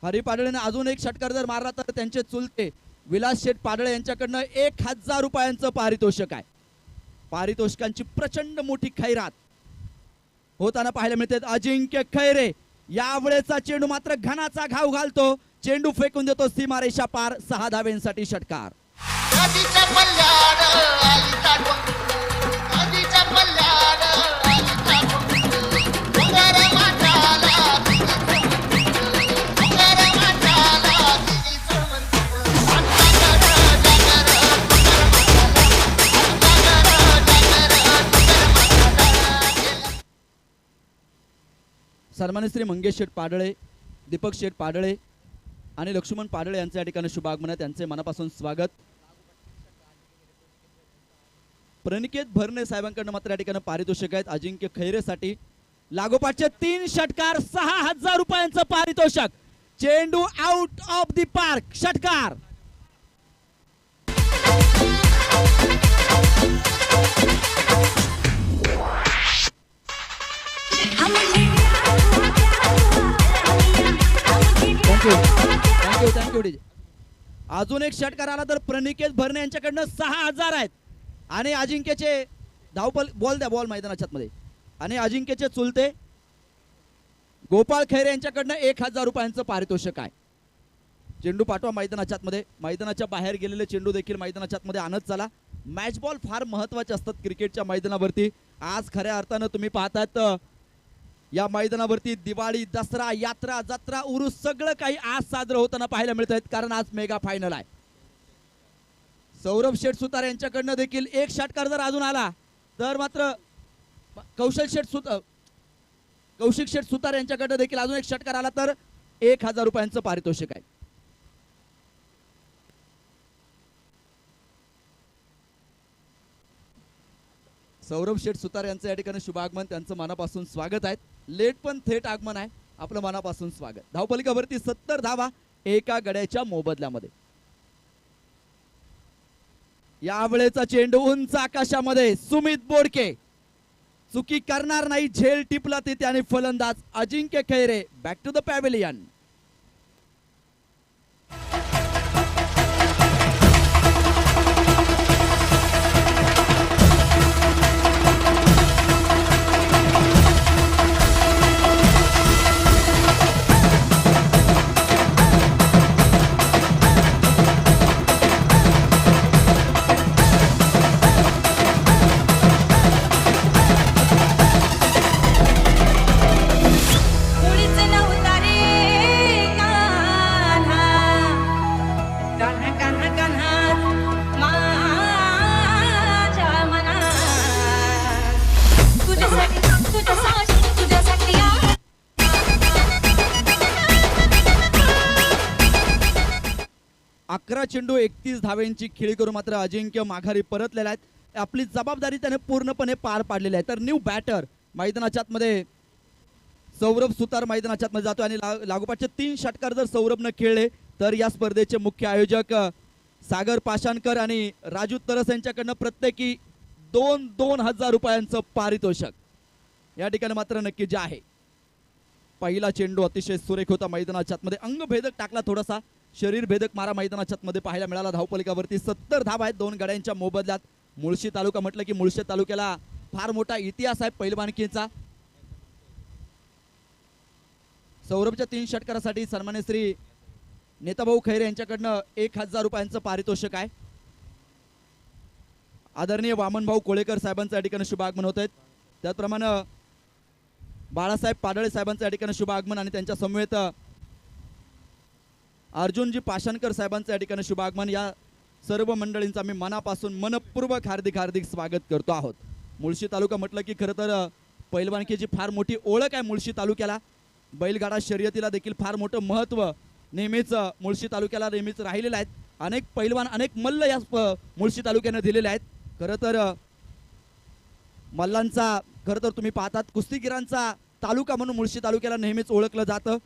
हरी पाडळेने अजून एक षटकार जर मारला तर त्यांचे चुलते विलास शेठ पाडळे यांच्याकडनं 1000 रुपयांचं पारितोषिक आहे. पारितोषिकांची प्रचंड मोठी खैरात होताना पाहायला मिळते. अजिंक्य खैरे यावेळेचा चेंडू मात्र घणाचा घाव घालतो, चेंडू फेकून देतो सीमारेषा पार. 6 धावेंसाठी षटकार. आधीच्या पल्ल्याड आलीचा डोंगर, आधीच्या पल्ल्याड आलीचा डोंगर, डोंगर माठाला डोंगर माठाला तिची सन्मान्य श्री मंगेश शेठ पाडळे, दीपक शेठ पाडळे आणि लक्ष्मण पाडळे यांचे या ठिकाणी शुभागमन आहे. त्यांचे मनापासून स्वागत. प्रणिकेत भरणे साहेबांकडनं मात्र या ठिकाणी पारितोषिक आहेत अजिंक्य खैरेसाठी. लागोपाठचे 3 षटकार 6000 रुपयांचं पारितोषिक. चेंडू आउट ऑफ द पार्क. षटकार. थँक्यू. अजून एक षटकार आला तर प्रणिकेत भरणे यांच्याकडनं 6000 आहेत आणि अजिंक्यचे बॉल मैदानाच्या मध्ये आणि अजिंक्यचे चुलते गोपाळ खैरे यांच्याकडनं 1000 रुपयांचं पारितोषिक आहे. चेंडू पाठवा मैदानाच्या मध्ये. मैदानाच्या बाहेर गेलेले चेंडू देखील मैदानाच्या मध्ये आणत चला. मॅच बॉल फार महत्वाचे असतात क्रिकेटच्या मैदानावरती. आज खऱ्या अर्थानं तुम्ही पाहतात या मैदानावरती दिवाळी, दसरा, यात्रा, जत्रा, उरूस सगळं काही आज साजरं होताना पाहायला मिळत आहेत, कारण आज मेगा फायनल आहे. सौरभ शेठ सुतार यांच्याकडनं देखील एक षटकार जर अजून आला तर मात्र कौशिक शेठ सुतार यांच्याकडनं देखील अजून एक षटकार आला तर 1000 रुपयांचं पारितोषिक आहे. सौरभ शेठ सुतार यांचं या ठिकाणी शुभागमन, त्यांचं मनापासून स्वागत आहे. लेट पण थेट आगमन आहे, आपलं मनापासून स्वागत. धावफलकावरती 70 धावा एका गड्याच्या मोबदल्यामध्ये. यावेळेचा चेंडू उंच आकाशामध्ये. सुमित बोडके चुकी करणार नाही, झेल टिपला तिथे आणि फलंदाज Ajinkya Khaire back to the pavilion. चेंडू 31 धावेंची खेळी करून मात्र अजिंक्य माघारी परतलेला आहे. आपली जबाबदारी त्याने पूर्णपणे पार पाडलेली आहे. तर न्यू बॅटर मैदानाच्या आतमध्ये सौरभ सुतार मैदानाच्या आतमध्ये जातो आणि लागोपाठचे 3 षटकार जर सौरभनं खेळले तर या स्पर्धेचे मुख्य आयोजक सागर पाषाणकर आणि राजू तरस यांच्याकडनं प्रत्येकी 2,000 रुपयांचं पारितोषिक या ठिकाणी मात्र नक्की जे आहे. पहिला चेंडू अतिशय सुरेख होता मैदानाच्या आतमध्ये. अंगभेदक टाकला, थोडासा शरीर भेदक मारा मैदानाच्या मध्ये पाहायला मिळाला. धावफलकावरती 70 धावा आहेत 2 गड्यांच्या मोबदल्यात. मुळशी तालुका म्हटलं की मुळशी तालुक्याला फार मोठा इतिहास आहे पहिलवानकीचा. सौरभच्या 3 षटकारासाठी सन्मान्य श्री नेताभाऊ खैरे यांच्याकडनं 1000 रुपयांचं पारितोषिक आहे. आदरणीय वामनभाऊ कोळेकर साहेबांचं या ठिकाणी शुभ आगमन होत आहेत. त्याचप्रमाणे बाळासाहेब पाडळे साहेबांचं या ठिकाणी शुभ आगमन आणि त्यांच्या समवेत अर्जुनजी पाषाणकर साहेबांचं या ठिकाणी शुभ आगमन. या सर्व मंडळींचा मी मनापासून मनपूर्वक हार्दिक हार्दिक स्वागत करतो आहोत. मुळशी तालुका म्हटलं की खरं तर पैलवानकीची फार मोठी ओळख आहे. मुळशी तालुक्याला बैलगाडा शर्यतीला देखील फार मोठं महत्त्व नेहमीच मुळशी तालुक्याला नेहमीच राहिलेलं आहे. अनेक पैलवान अनेक मल्ल या मुळशी तालुक्याने दिलेले आहेत. खरं तर मल्लांचा खरं तर तुम्ही पाहतात कुस्तीगिरांचा तालुका म्हणून मुळशी तालुक्याला नेहमीच ओळखलं जातं.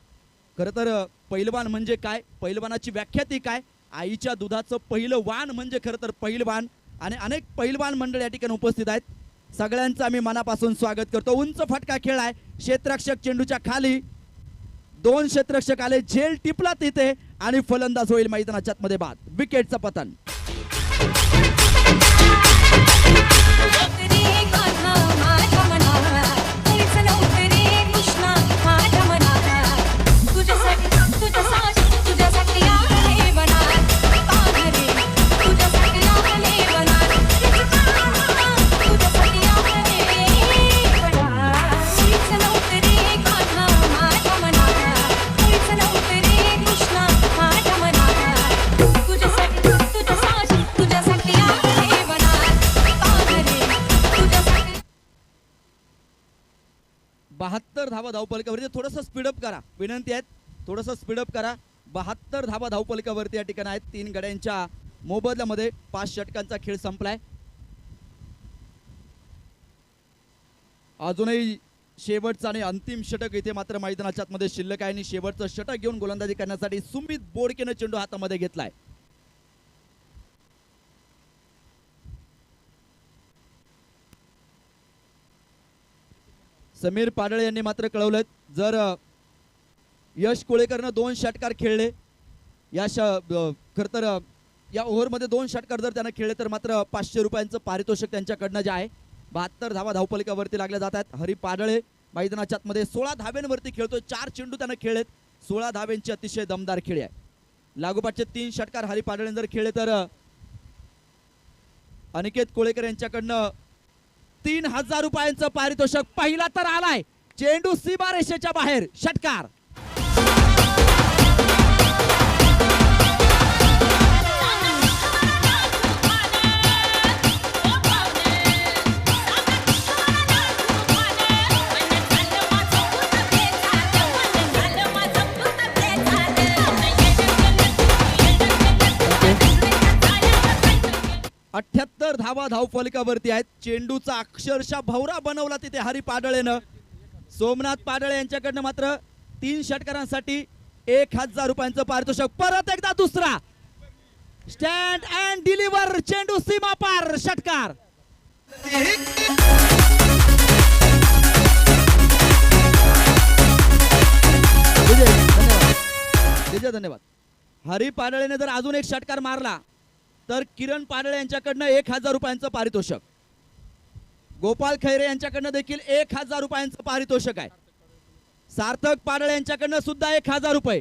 खरं तर पैलवान म्हणजे काय, पैलवानाची व्याख्या ती काय, आईच्या दुधाचं पहिलं वाण म्हणजे खरं तर पैलवान. आणि अनेक पैलवान मंडळ या ठिकाणी उपस्थित आहेत. सगळ्यांचं आम्ही मनापासून स्वागत करतो. उंच फटका खेळ आहे. क्षेत्ररक्षक चेंडूच्या खाली, 2 क्षेत्ररक्षक आले, झेल टिपला तिथे आणि फलंदाज होईल मैदानाच्या आतमध्ये बाद. विकेटचं पतन. धावा धावपलकावरती थोडंसं स्पीडअप करा, विनंती आहे. थोडंसं स्पीडअप करा. 72 धावा धावपलकावरती या ठिकाणी आहेत. 3 गड्यांच्या मोबदल्यामध्ये 5 षटकांचा खेळ संपलाय. अजूनही शेवटचा आणि अंतिम षटक इथे मात्र मैदानाच्या आतमध्ये शिल्लक आहे. आणि शेवटचं षटक घेऊन गोलंदाजी करण्यासाठी सुमित बोडकेनं चेंडू हातामध्ये घेतलाय. समीर पाडळे यांनी मात्र कळवलं, जर यश कोळेकरनं 2 षटकार खेळले, खरं तर या ओव्हरमध्ये 2 षटकार जर त्यानं खेळले तर मात्र 500 रुपयांचं पारितोषिक त्यांच्याकडनं जे आहे. 72 धावा धावपलिकावरती लागल्या जात आहेत. हरी पाडळे मैदानाच्या आतमध्ये 16 धाव्यांवरती खेळतोय. 4 चेंडू त्यानं खेळलेत. 16 धाव्यांची अतिशय दमदार खेळी आहे. लागोपाठचे 3 षटकार हरी पाडळे जर खेळले तर अनिकेत कोळेकर यांच्याकडनं 3000 रुपयांचं पारितोषिक. पहिला तर आलाय, चेंडू सीमारेषेच्या बाहेर, षटकार. अठ्ठ्याहत्तर धावा धावफलकावरती आहेत. चेंडूचा अक्षरशः भवरा बनवला तिथे हरी पाडळेनं. सोमनाथ पाडळे यांच्याकडनं मात्र 3 षटकारांसाठी 1000 रुपयांचं पारितोषिक. परत एकदा दुसरा स्टँड अँड डिलिव्हर, चेंडू सीमा पार, षटकार. धन्यवाद. हरी पाडळेने जर अजून एक षटकार मारला तर किरण पाडळे यांच्याकडनं 1000 रुपयांचं पारितोषिक. गोपाळ खैरे यांच्याकडनं देखील 1000 रुपयांचं पारितोषिक आहे. सार्थक पाडळे यांच्याकडनं सुद्धा 1000 रुपये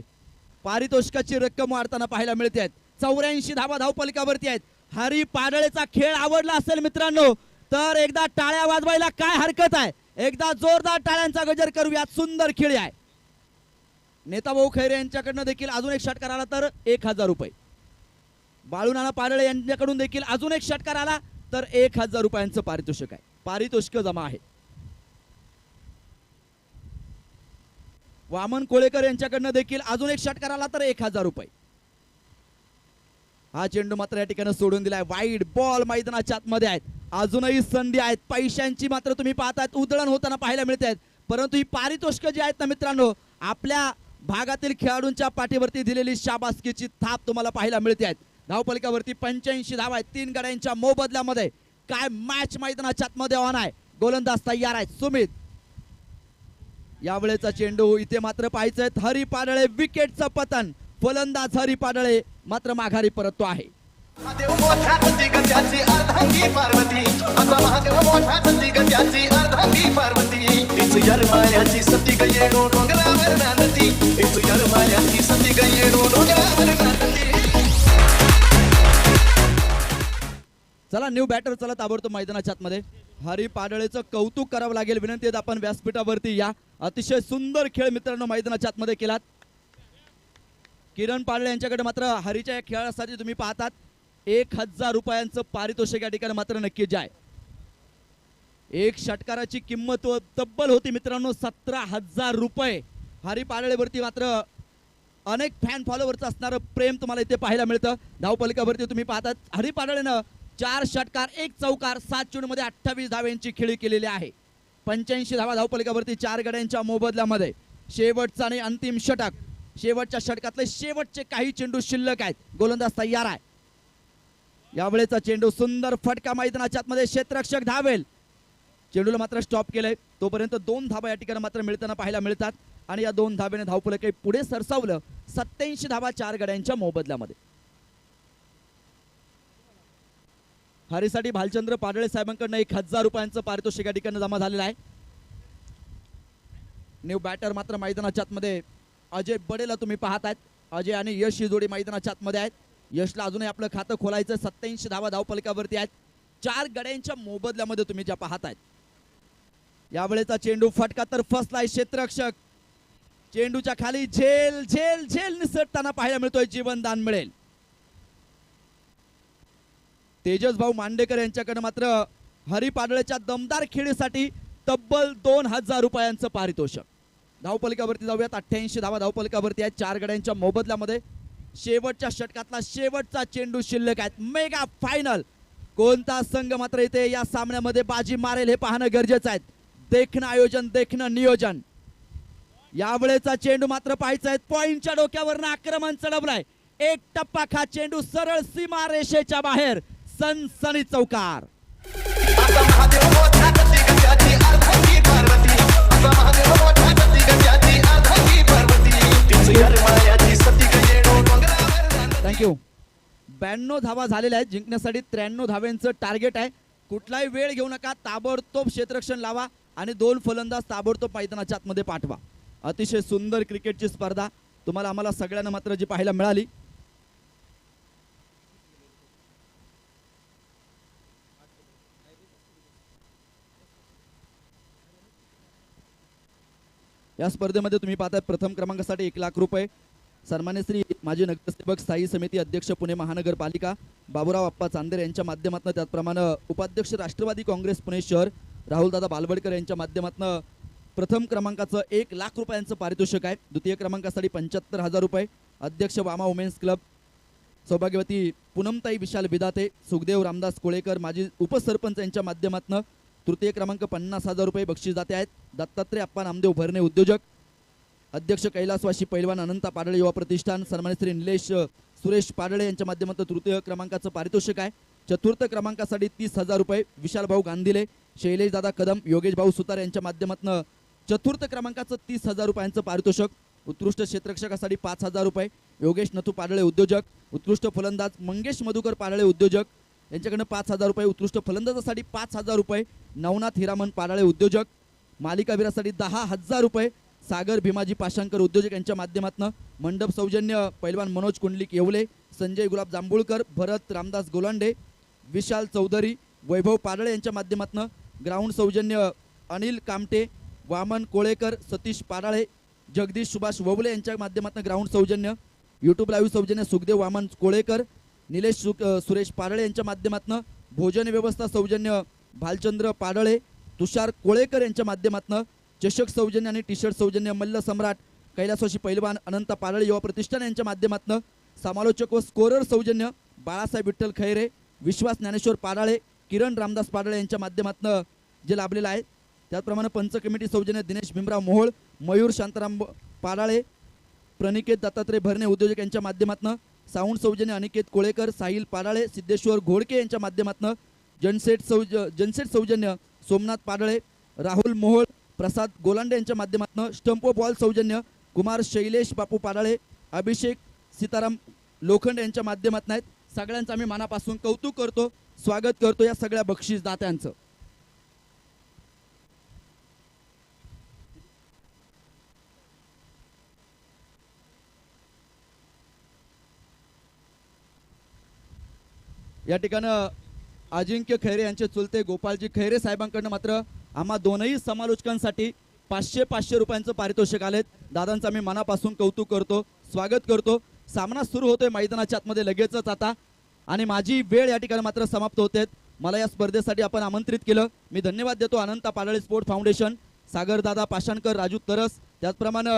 पारितोषिकाची रक्कम वाढताना पाहायला मिळते. 84 धावा धावपलिकावरती आहेत. हरी पाडळेचा खेळ आवडला असेल मित्रांनो तर एकदा टाळ्या वाजवायला काय हरकत आहे. एकदा जोरदार टाळ्यांचा गजर करूयात. सुंदर खेळ आहे. नेताभाऊ खैरे यांच्याकडनं देखील अजून एक षटकार आला तर 1000 रुपये. बाळूनाना पाडळे यांच्याकडून देखील अजून एक षटकार आला तर 1000 रुपयांचं पारितोषिक आहे. पारितोषिक जमा आहे. वामन कोळेकर यांच्याकडनं देखील अजून एक षटकार आला तर 1000 रुपये. हा चेंडू मात्र या ठिकाणी सोडून दिलाय. वाईड बॉल मैदानाच्या आतमध्ये आहेत. अजूनही संधी आहेत. पैशांची मात्र तुम्ही पाहतायत उधळण होताना पाहायला मिळते आहेत. परंतु ही पारितोषिक जी आहेत ना मित्रांनो, आपल्या भागातील खेळाडूंच्या पाठीवरती दिलेली शाबासकीची थाप तुम्हाला पाहायला मिळते आहेत. धावपलिकावरती 85 धावा आहेत. 3 गड्यांच्या मोबदल्यामध्ये काय मॅच मैदानाच्या आतमध्ये ऑन आहे. गोलंदाज तयार आहेत. सुमित, यावेळेचा चेंडू इथे मात्र पाहायचंय. हरी पाडळे, विकेटचं पतन. फलंदाज हरी पाडळे मात्र माघारी परततो आहे. महादेव मोठा सती गजाची अर्धांगी पार्वती, आता महादेव मोठा सती गजाची अर्धांगी पार्वती. तीच मायाची सती गयेडो डोंगरावर नांदती, तीच मायाची सती गयेडो डोंगरावर नांदती. चला न्यू बॅटर चला ताबडतोब मैदानाच्या आतमध्ये. हरी पाडळेचं कौतुक करावं लागेल. विनंती आहे आपण व्यासपीठावरती या. अतिशय सुंदर खेळ मित्रांनो मैदानाच्या आतमध्ये केलात. किरण पाडळे यांच्याकडे मात्र हरीच्या या खेळासाठी तुम्ही पाहतात 1000 रुपयांचं पारितोषिक या ठिकाणी मात्र नक्कीच आहे. एक षटकाराची किंमत तब्बल होती मित्रांनो 17,000 रुपये. हरी पाडळेवरती मात्र अनेक फॅन फॉलोअरचं असणारं प्रेम तुम्हाला इथे पाहायला मिळतं. धावपलिकावरती तुम्ही पाहतात हरी पाडळेनं 4 षटकार 1 चौकार 7 चेंडूमध्ये 28 धाव्यांची खेळी केलेली आहे. 85 धावा धावपलिकावरती 4 गड्यांच्या मोबदल्यामध्ये. शेवटचा आणि अंतिम षटक. शेवटच्या षटकातले शेवटचे काही चेंडू शिल्लक आहेत. गोलंदाज तयार आहे. यावेळेचा चेंडू सुंदर फटका मैदानाच्या आतमध्ये क्षेत्ररक्षक धावेल. चेंडूला मात्र स्टॉप केलंय. तोपर्यंत 2 धावा या ठिकाणी मात्र मिळताना पाहायला मिळतात आणि या 2 धावेने धावपलके पुढे सरसावलं. 87 धावा 4 गड्यांच्या मोबदल्यामध्ये. हरीसाठी भालचंद्र पाडळे साहेबांकडून 1000 रुपयांचं पारितोषिक या ठिकाणी जमा झालेलं आहे. न्यू बॅटर मात्र मैदानाच्या आतमध्ये अजय बडेला तुम्ही पाहतायत. अजय आणि यश ही जोडी मैदानाच्या आतमध्ये आहेत. यशला अजूनही आपलं खातं खोलायचं. 87 धावा धावपलिकावरती आहेत. 4 गड्यांच्या मोबदल्यामध्ये तुम्ही ज्या पाहतायत. यावेळेचा चेंडू फटका तर फसलाय. क्षेत्ररक्षक चेंडूच्या खाली झेल झेल झेल निसटताना पाहायला मिळतोय. जीवनदान मिळेल. तेजस भाऊ मांडेकर यांच्याकडे मात्र हरी पाडळेच्या दमदार खेळीसाठी तब्बल 2000 रुपयांचं पारितोषिक. धावपलिकावरती जाऊयात. 88 धावा धावपलिकावरती आहेत. 4 गड्यांच्या मोबदल्यामध्ये. शेवटच्या षटकातला शेवटचा चेंडू शिल्लक आहेत. Mega final. कोणता संघ मात्र इथे या सामन्यामध्ये बाजी मारेल हे पाहणं गरजेचं आहे. देखणं आयोजन देखणं नियोजन. यावेळेचा चेंडू मात्र पाहायचा आहे. पॉइंटच्या डोक्यावरनं आक्रमण चढवलाय. एक टप्पा खा चेंडू सरळ सीमा रेषेच्या बाहेर. सनसनी चौकार. आता महादेव मोठा गती गत्याची अर्धांगी पार्वती. आता महादेव मोठा गती गत्याची अर्धांगी पार्वती. तिची मायाची सती गयेणो डोंगरावर. थँक्यू. 92 धावा झालेल्या आहेत. जिंकण्यासाठी 93 धाव्यांचं टार्गेट आहे. कुठलाही वेळ घेऊ नका. ताबडतोब क्षेत्ररक्षण लावा आणि 2 फलंदाज ताबडतोब मैदानाच्या आतमध्ये पाठवा. अतिशय सुंदर क्रिकेटची स्पर्धा तुम्हाला आम्हाला सगळ्यांना मात्र जी पाहायला मिळाली. या स्पर्धेमध्ये तुम्ही पाहताय प्रथम क्रमांकासाठी 1 लाख रुपये. सन्मान्य श्री माजी नगरसेवक स्थायी समिती अध्यक्ष पुणे महानगरपालिका बाबूराव आप्पा चांदेर यांच्या माध्यमातून, त्याचप्रमाणे उपाध्यक्ष राष्ट्रवादी काँग्रेस पुणे शहर राहुलदादा बालवडकर यांच्या माध्यमातून प्रथम क्रमांकाचं 1 लाख रुपयांचं पारितोषिक आहे. द्वितीय क्रमांकासाठी 75,000 रुपये. अध्यक्ष वामा वुमेन्स क्लब सौभाग्यवती पूनमताई विशाल विदाते, सुखदेव रामदास कोळेकर माजी उपसरपंच यांच्या माध्यमातून तृतीय क्रमांक 50,000 रुपये बक्षीस जाते आहेत. दत्तात्रय अप्पा नामदेव भरणे उद्योजक, अध्यक्ष कैलासवासी पैलवान अनंता पाडळे युवा प्रतिष्ठान, सन्मानित श्री निलेश सुरेश पाडळे यांच्या माध्यमातून तृतीय क्रमांकाचं पारितोषिक आहे. चतुर्थ क्रमांकासाठी 30,000 रुपये. विशाल भाऊ गांधीले, शैलेश दादा कदम, योगेश भाऊ सुतार यांच्या माध्यमातून चतुर्थ क्रमांकाचं 30,000 रुपयांचं पारितोषिक. उत्कृष्ट क्षेत्ररक्षकासाठी 5,000 रुपये. योगेश नथू पाडळे उद्योजक. उत्कृष्ट फलंदाज मंगेश मधुकर पाडळे उद्योजक यांच्याकडनं 5,000 रुपये. उत्कृष्ट फलंदाजासाठी 5,000 रुपये. नवनाथ हिरामन पाडळे उद्योजक. मालिकावीरासाठी 10,000 रुपये. सागर भीमाजी पाशांकर उद्योजक यांच्या माध्यमातून मंडप सौजन्य पैलवान मनोज कुंडलिक येवले, संजय गुलाब जांभूळकर, भरत रामदास गोलांडे, विशाल चौधरी, वैभव पाडळे यांच्या माध्यमातून ग्राउंड सौजन्य अनिल कामटे, वामन कोळेकर, सतीश पाडाळे, जगदीश सुभाष ववले यांच्या माध्यमातून ग्राउंड सौजन्य. यूट्यूब लाईव्ह सौजन्य सुखदेव वामन कोळेकर, निलेश सुरेश पाडळे यांच्या माध्यमातून भोजन व्यवस्था सौजन्य भालचंद्र पाडळे, तुषार कोळेकर यांच्या माध्यमातून चषक सौजन्य आणि टी शर्ट सौजन्य मल्ल सम्राट कैलासवासी पैलवान अनंत पाडळे युवा प्रतिष्ठान यांच्या माध्यमातून समालोचक व स्कोरर सौजन्य बाळासाहेब विठ्ठल खैरे, विश्वास ज्ञानेश्वर पाडाळे, किरण रामदास पाडळे यांच्या माध्यमातून जे लाभलेलं आहे. त्याचप्रमाणे पंच कमिटी सौजन्य दिनेश भीमराव मोहोळ, मयूर शांताराम पाडाळे, प्रणिकेत दत्तात्रय भरणे उद्योजक यांच्या माध्यमातून साऊंड सौजन्य अनिकेत कोळेकर, साहिल पाडाळे, सिद्धेश्वर घोडके यांच्या माध्यमातून जनसेट सौजन्य सोमनाथ पाडळे, राहुल मोहोळ, प्रसाद गोलांडे यांच्या माध्यमातून स्टंपो बॉल सौजन्य कुमार शैलेश बापू पाडाळे, अभिषेक सीताराम लोखंड यांच्या माध्यमातून आहेत. सगळ्यांचं आम्ही मनापासून कौतुक करतो, स्वागत करतो या सगळ्या बक्षीसदात्यांचं. या ठिकाणं अजिंक्य खैरे यांचे चुलते गोपालजी खैरे साहेबांकडनं मात्र आम्हा दोनही समालोचकांसाठी 500 रुपयांचं पारितोषिक आलेत. दादांचं आम्ही मनापासून कौतुक करतो, स्वागत करतो. सामना सुरू होतोय मैदानाच्या आतमध्ये लगेचच. आता आणि माझी वेळ या ठिकाणी मात्र समाप्त होते. मला या स्पर्धेसाठी आपण आमंत्रित केलं. मी धन्यवाद देतो अनंता पाडळे स्पोर्ट फाउंडेशन, सागरदादा पाषाणकर, राजू तरस, त्याचप्रमाणे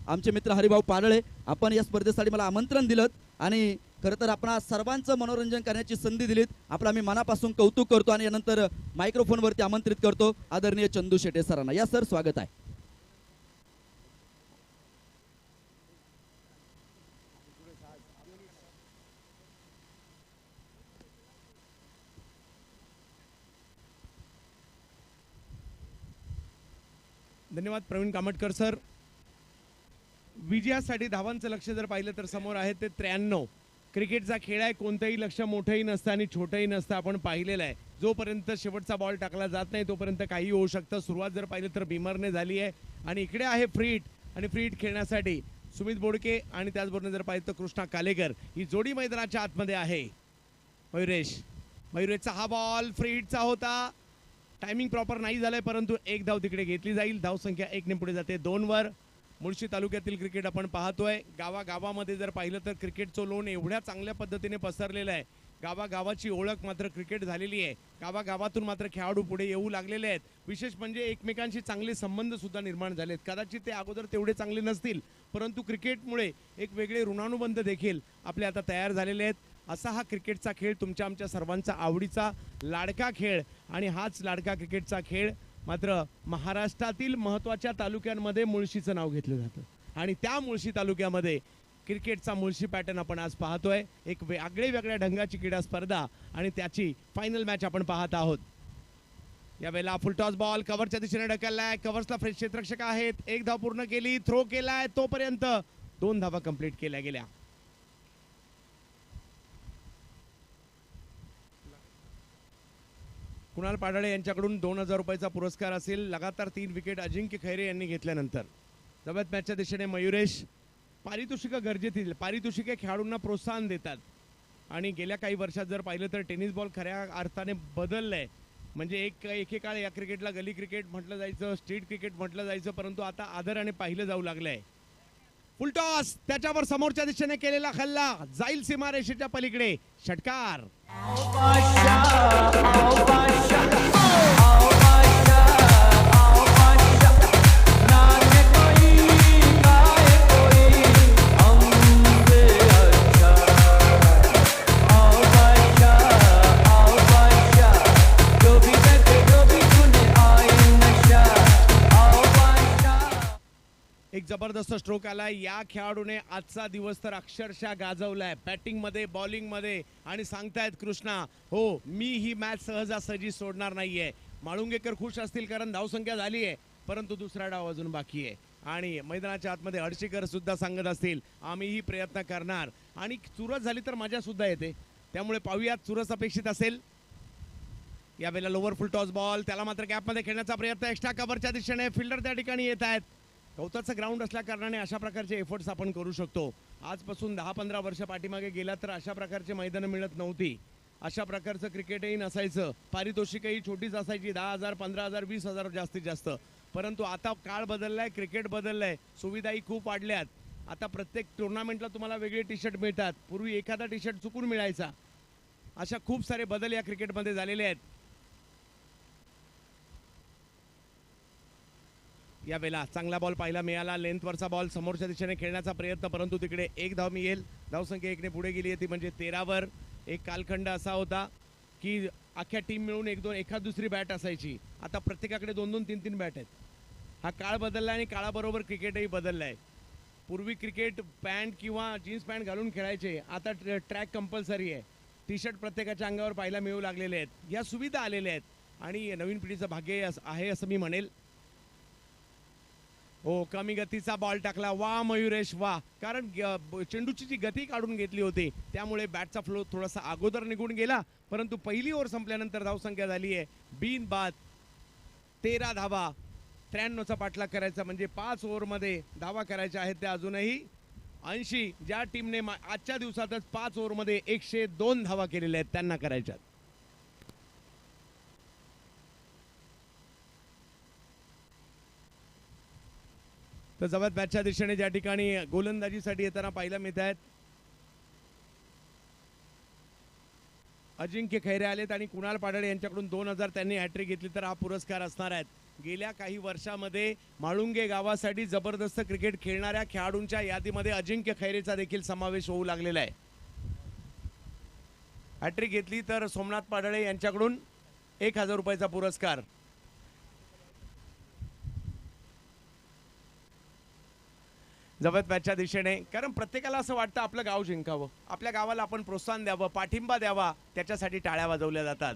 आमचे मित्र हरिभाऊ पाडळे. आपण या स्पर्धेसाठी मला आमंत्रण दिलं आणि खरं तर आपण सर्वांचं मनोरंजन करण्याची संधी दिलीत. आपला मी मनापासून कौतुक करतो आणि यानंतर मायक्रोफोनवरती आमंत्रित करतो आदरणीय चंदू शेटे सरांना. या सर, स्वागत आहे. धन्यवाद प्रवीण कामटकर सर. विजयासाठी धावांचं लक्ष जर पाहिलं तर समोर आहे ते 93. क्रिकेटचा खेळ आहे, कोणतंही लक्ष मोठंही नसतं आणि छोटंही नसतं. आपण पाहिलेलं आहे, जोपर्यंत शेवटचा बॉल टाकला जात नाही तोपर्यंत काही होऊ शकतं. सुरुवात जर पाहिलं तर भीमरने झाली आहे आणि इकडे आहे फ्री हिट आणि फ्री हिट खेळण्यासाठी सुमित बोडके आणि त्याचबरोबर जर पाहिलं तर कृष्णा कालेकर ही जोडी मैदानाच्या आतमध्ये आहे. मयुरेशचा हा बॉल फ्री हिटचा होता. टायमिंग प्रॉपर नाही झालंय, परंतु एक धाव तिकडे घेतली जाईल. धावसंख्या 1 ने पुढे जाते 2 वर. मुळशी तालुक्यातील क्रिकेट आपण पाहतोय. गावागावामध्ये जर पाहिलं तर क्रिकेटचं लोण एवढ्या चांगल्या पद्धतीने पसरलेलं आहे. गावागावाची ओळख मात्र क्रिकेट झालेली आहे. गावागावातून मात्र खेळाडू पुढे येऊ लागलेले आहेत. विशेष म्हणजे एकमेकांशी चांगले संबंध सुद्धा निर्माण झालेत. कदाचित ते अगोदर तेवढे चांगले नसतील, परंतु क्रिकेटमुळे एक वेगळे ऋणानुबंध देखील आपले आता तयार झालेले आहेत. असा हा क्रिकेटचा खेळ तुमच्या आमच्या सर्वांचा आवडीचा लाडका खेळ आणि हाच लाडका क्रिकेटचा खेळ मात्र महाराष्ट्रातील महत्त्वाच्या तालुक्यांमध्ये मुळशीचं नाव घेतलं जातं आणि त्या मुळशी तालुक्यामध्ये क्रिकेटचा मुळशी पॅटर्न आपण आज पाहतोय. एक वेगळ्या ढंगाची क्रीडा स्पर्धा आणि त्याची फायनल मॅच आपण पाहत आहोत. यावेळेला फुलटॉस बॉल कव्हरच्या दिशेने ढकललाय. कव्हर्सला फ्रेश क्षेत्ररक्षक आहेत. 1 धाव पूर्ण केली. थ्रो केलाय, तोपर्यंत 2 धावा कंप्लीट केल्या गेल्या. कुणाल पाडाळे यांच्याकडून 2000 रुपयाचा पुरस्कार असेल. लगातार 3 विकेट अजिंक्य खैरे यांनी घेतल्यानंतर जवळ मॅचच्या दिशेने मयुरेश. पारितोषिकं गरजेतील, पारितोषिके खेळाडूंना प्रोत्साहन देतात आणि गेल्या काही वर्षात जर पाहिलं तर टेनिस बॉल खऱ्या अर्थाने बदललंय. म्हणजे एकेकाळ या क्रिकेटला गली क्रिकेट म्हटलं जायचं, स्ट्रीट क्रिकेट म्हटलं जायचं, परंतु आता आदराने पाहिलं जाऊ लागलंय. फुलटॉस, त्याच्यावर समोरच्या दिशेने केलेला हल्ला जाईल सीमारेषेच्या पलीकडे. षटकार. एक जबरदस्त स्ट्रोक आलाय. या खेळाडूने आजचा दिवस तर अक्षरशः गाजवलाय बॅटिंग मध्ये, बॉलिंग मध्ये आणि सांगतायत कृष्णा, हो मी ही मॅच सहजासहजी सोडणार नाहीये. माळुंगेकर खुश असतील कारण धावसंख्या झाली आहे, परंतु दुसरा डाव अजून बाकी आहे आणि मैदानाच्या आतमध्ये हडशीकर सुद्धा सांगत असतील आम्हीही प्रयत्न करणार आणि चुरस झाली तर मजा सुद्धा येते. त्यामुळे पाहूयात चुरस अपेक्षित असेल. यावेळेला लोअर फुल टॉस बॉल, त्याला मात्र गॅपमध्ये खेळण्याचा प्रयत्न. एक्स्ट्रा कव्हरच्या दिशेने फिल्डर त्या ठिकाणी येत आहेत. गवताचं ग्राउंड असल्या कारणाने अशा प्रकारचे एफर्ट्स आपण करू शकतो. आजपासून 10-15 वर्ष पाठीमागे गेला तर अशा प्रकारचे मैदानं मिळत नव्हती. अशा प्रकारचं क्रिकेटही नसायचं. पारितोषिकही छोटीच असायची, 10,000, 15,000, 20,000 जास्तीत जास्त. परंतु आता काळ बदललाय, क्रिकेट बदललाय, सुविधाही खूप वाढल्यात. आता प्रत्येक टुर्नामेंटला तुम्हाला वेगळे टी शर्ट मिळतात. पूर्वी एखादा टी शर्ट चुकून मिळायचा. अशा खूप सारे बदल या क्रिकेटमध्ये झालेले आहेत. यावेळेला चांगला बॉल पाहायला मिळाला. लेंथवरचा बॉल समोरच्या दिशेने खेळण्याचा प्रयत्न, परंतु तिकडे 1 धाव मिळेल. धावसंख्या 1 ने पुढे गेली आहे, ती म्हणजे 13 वर. एक कालखंड असा होता की अख्ख्या टीम मिळून 1-2 एखाद दुसरी बॅट असायची. आता प्रत्येकाकडे 2-2, 3-3 बॅट आहेत. हा काळ बदलला आणि काळाबरोबर क्रिकेटही बदललाय. पूर्वी क्रिकेट पॅन्ट किंवा जीन्स पॅन्ट घालून खेळायचे, आता ट्रॅक कंपल्सरी आहे. टी शर्ट प्रत्येकाच्या अंगावर पाहायला मिळू लागलेले आहेत. या सुविधा आलेल्या आहेत आणि नवीन पिढीचं भाग्य आहे असं मी म्हणेल. हो, कमी गतीचा बॉल टाकला. वा मयुरेश वा, कारण चेंडूची जी गती काढून घेतली होती त्यामुळे बॅटचा फ्लो थोडासा अगोदर निघून गेला. परंतु पहिली ओव्हर संपल्यानंतर धावसंख्या झाली आहे बिन बाद 13 धावा. 93चा पाठलाग करायचा म्हणजे 5 ओव्हरमध्ये धावा करायच्या आहेत त्या अजूनही 80. ज्या टीमने आजच्या दिवसातच 5 ओव्हरमध्ये 102 धावा केलेल्या आहेत त्यांना करायच्यात. तर जवळ बॅटच्या दिशेने ज्या ठिकाणी गोलंदाजीसाठी येताना पाहायला मिळत आहेत अजिंक्य खैरे आलेत आणि कुणाल पाडळे यांच्याकडून 2000 त्यांनी हॅट्रिक घेतली तर हा पुरस्कार असणार आहे. गेल्या काही वर्षामध्ये म्हाळुंगे गावासाठी जबरदस्त क्रिकेट खेळणाऱ्या खेळाडूंच्या यादीमध्ये अजिंक्य खैरेचा देखील समावेश होऊ लागलेला आहे. हॅट्रिक घेतली तर सोमनाथ पाडळे यांच्याकडून 1000 रुपयाचा पुरस्कार. जवळ मॅचच्या दिशेने, कारण प्रत्येकाला असं वाटतं आपलं गाव जिंकावं, आपल्या गावाला आपण प्रोत्साहन द्यावं, पाठिंबा द्यावा, त्याच्यासाठी टाळ्या वाजवल्या जातात.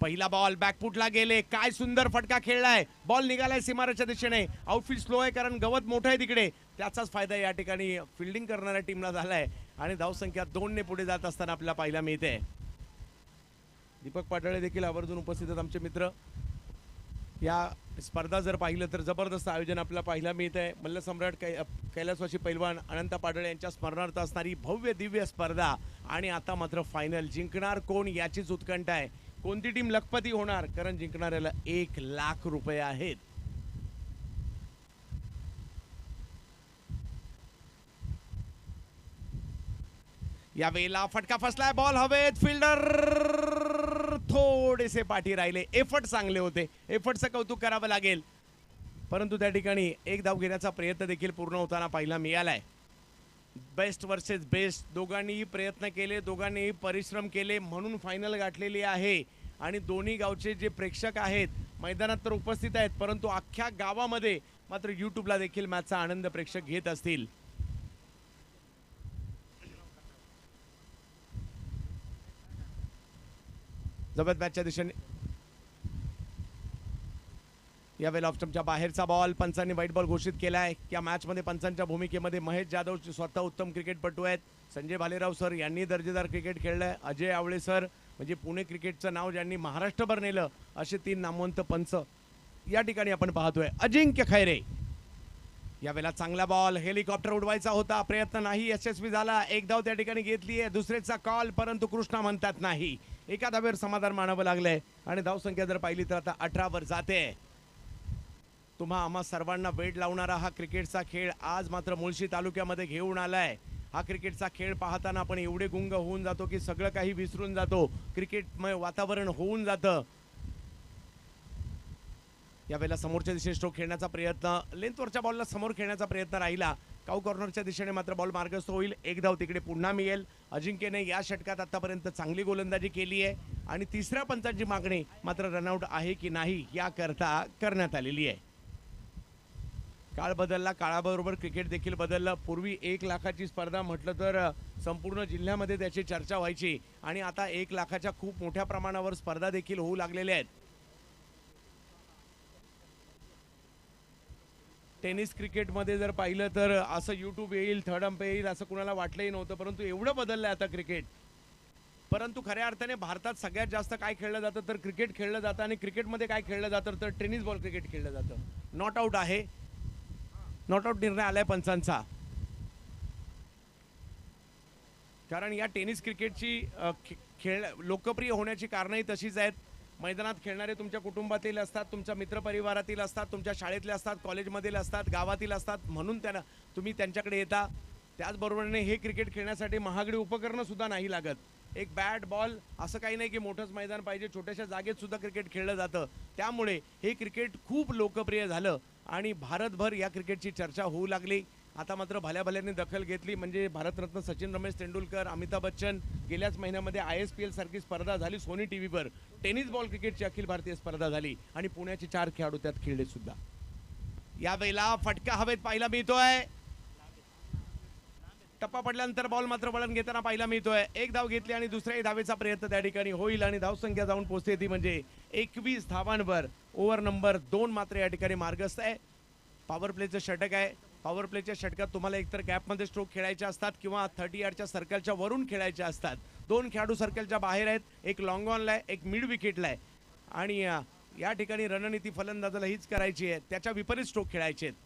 पहिला बॉल बॅकफुटला गेले, काय सुंदर फटका खेळलाय, बॉल निघालाय सीमारेच्या दिशेने. आउटफील्ड स्लो आहे कारण गवत मोठं आहे तिकडे, त्याचाच फायदा या ठिकाणी फिल्डिंग करणाऱ्या टीमला झालाय आणि धावसंख्या 2 ने पुढे जात असताना आपल्याला पाहायला मिळते. दीपक पाटळे देखील आवर्जून उपस्थित आहेत आमचे मित्र. या स्पर्धा जर पाहिलं तर जबरदस्त आयोजन आपल्याला पाहायला मिळत आहे. मल्लसम्राट कैलासवासी पैलवान अनंत पाटळे यांच्या स्मरणार्थ असणारी भव्य दिव्य स्पर्धा आणि आता मात्र फायनल. जिंकणार कोण याचीच उत्कंठा आहे. कोणती टीम लखपती होणार, कारण जिंकणाऱ्याला 1,00,000 रुपये आहेत. या वेळेला फटका फसलाय, बॉल हवेत, फिल्डर थोडेसे पाठी राहिले. एफर्ट चांगले होते, एफर्टचं कौतुक करावं लागेल, परंतु त्या ठिकाणी एक धाव घेण्याचा प्रयत्न देखील पूर्ण होताना पाहायला मिळालाय. बेस्ट वर्सेस बेस्ट, दोघांनीही प्रयत्न केले, दोघांनीही परिश्रम केले, म्हणून फायनल गाठलेली आहे. आणि दोन्ही गावचे जे प्रेक्षक आहेत मैदानात तर उपस्थित आहेत, परंतु अख्ख्या गावामध्ये मात्र यूट्यूबला देखील मॅचचा आनंद प्रेक्षक घेत असतील. जबरदस्त मॅचच्या दिशेने यावेळेला ऑप्शनच्या बाहेरचा बॉल, पंचांनी वाईट बॉल घोषित केलाय. या मॅचमध्ये पंचांच्या भूमिकेमध्ये महेश जाधव स्वतः उत्तम क्रिकेटपटू आहेत. संजय भालेराव सर यांनी दर्जेदार क्रिकेट खेळलंय. अजय आवळे सर म्हणजे पुणे क्रिकेटचं नाव ज्यांनी महाराष्ट्रभर नेलं, असे 3 नामवंत पंच या ठिकाणी आपण पाहतोय. अजिंक्य खैरे यावेळेला चांगला बॉल, हेलिकॉप्टर उडवायचा होता, प्रयत्न नाही यशस्वी झाला. एक धाव त्या ठिकाणी घेतली आहे, दुसरेचा कॉल, परंतु कृष्णा म्हणतात नाही. एका धावेवर समाधान मानावं लागलंय आणि धावसंख्या जर पाहिली तर आता 18 वर जाते. तुम्हा आम्हा सर्वांना वेड लावणारा हा क्रिकेटचा खेळ आज मात्र मुळशी तालुक्यामध्ये घेऊन आलाय. हा क्रिकेटचा खेळ पाहताना आपण एवढे गुंग होऊन जातो की सगळं काही विसरून जातो, क्रिकेटमय वातावरण होऊन जातं. यावेळेला समोरच्या दिशेने स्ट्रोक खेळण्याचा प्रयत्न, लेंथवरच्या बॉलला समोर खेळण्याचा प्रयत्न राहिला. काऊ कॉर्नरच्या दिशेने मात्र बॉल मार्गस्थ होईल. एक धाव तिकडे पुन्हा मिळेल. अजिंक्यने या षटकात आतापर्यंत चांगली गोलंदाजी केली आहे आणि तिसऱ्या पंचांची मागणी मात्र रनआउट आहे की नाही याकरता करण्यात आलेली आहे. काळ बदलला, काळाबरोबर क्रिकेट देखील बदललं. पूर्वी 1,00,000ची स्पर्धा म्हटलं तर संपूर्ण जिल्ह्यामध्ये त्याची चर्चा व्हायची आणि आता 1,00,000च्या खूप मोठ्या प्रमाणावर स्पर्धा देखील होऊ लागलेल्या आहेत. टेनिस क्रिकेटमध्ये जर पाहिलं तर असं यूट्यूब येईल, थर्ड अंप येईल असं कुणाला वाटलंही नव्हतं, परंतु एवढं बदललंय आता क्रिकेट. परंतु खऱ्या अर्थाने भारतात सगळ्यात जास्त काय खेळलं जातं तर क्रिकेट खेळलं जातं आणि क्रिकेटमध्ये काय खेळलं जातं तर टेनिस बॉल क्रिकेट खेळलं जातं. नॉट आउट आहे, नॉट आउट निर्णय आलाय पंचांचा, कारण या टेनिस क्रिकेटची खेळ लोकप्रिय होण्याची कारणही तशीच आहेत. मैदानात खेळणारे तुमच्या कुटुंबातील असतात, तुमच्या मित्रपरिवारातील असतात, तुमच्या शाळेतले असतात, कॉलेजमधील असतात, गावातील असतात, म्हणून त्यांना तुम्ही त्यांच्याकडे येता. त्याचबरोबरीने हे क्रिकेट खेळण्यासाठी महागडी उपकरणं सुद्धा नाही लागत. एक बॅट बॉल असं काही नाही की मोठंच मैदान पाहिजे, छोट्याशा जागेत सुद्धा क्रिकेट खेळलं जातं. त्यामुळे हे क्रिकेट खूप लोकप्रिय झालं आणि भारतभर या क्रिकेटची चर्चा होऊ लागली. आता मात्र भल्या भल्याने दखल घेतली म्हणजे भारतरत्न सचिन रमेश तेंडुलकर, अमिताभ बच्चन, गेल्याच महिन्यामध्ये ISPL सारखी स्पर्धा झाली सोनी टीव्हीवर. टेनिस बॉल क्रिकेटची अखिल भारतीय स्पर्धा झाली आणि पुण्याचे 4 खेळाडू त्यात खेळले सुद्धा. यावेळेला फटका हवेत पाहायला मिळतोय. टप्पा पडल्यानंतर बॉल मात्र वळण घेताना पाहायला मिळतोय. एक धाव घेतली आणि दुसऱ्याही धावेचा प्रयत्न त्या ठिकाणी होईल आणि धावसंख्या जाऊन पोहोचते ती म्हणजे 21 धावांवर. ओव्हर नंबर 2 मात्र या ठिकाणी मार्गस्थ आहे. पॉवर प्लेचं षटक आहे. पॉवर प्लेच्या षटकात तुम्हाला एकतर गॅपमध्ये स्ट्रोक खेळायचे असतात किंवा 30 यार्डच्या सर्कलच्या वरून खेळायचे असतात. 2 खेळाडू सर्कलच्या बाहेर आहेत, एक लॉंग ऑनला आहे, एक मिड विकेटला आहे आणि या ठिकाणी रणनीती फलंदाजाला हीच करायची आहे, त्याच्या विपरीत स्ट्रोक खेळायचे आहेत.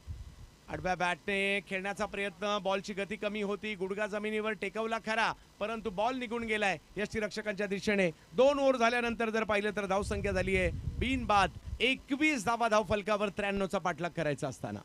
आडव्या बॅटने खेळण्याचा प्रयत्न, बॉलची गती कमी होती, गुडघा जमिनीवर टेकवला खरा, परंतु बॉल निघून गेलाय यष्टीरक्षकांच्या दिशेने. 2 ओव्हर झाल्यानंतर जर पाहिलं तर धावसंख्या झाली आहे बिनबाद 21 धावा धाव फलकावर 93चा पाठलाग करायचा असताना.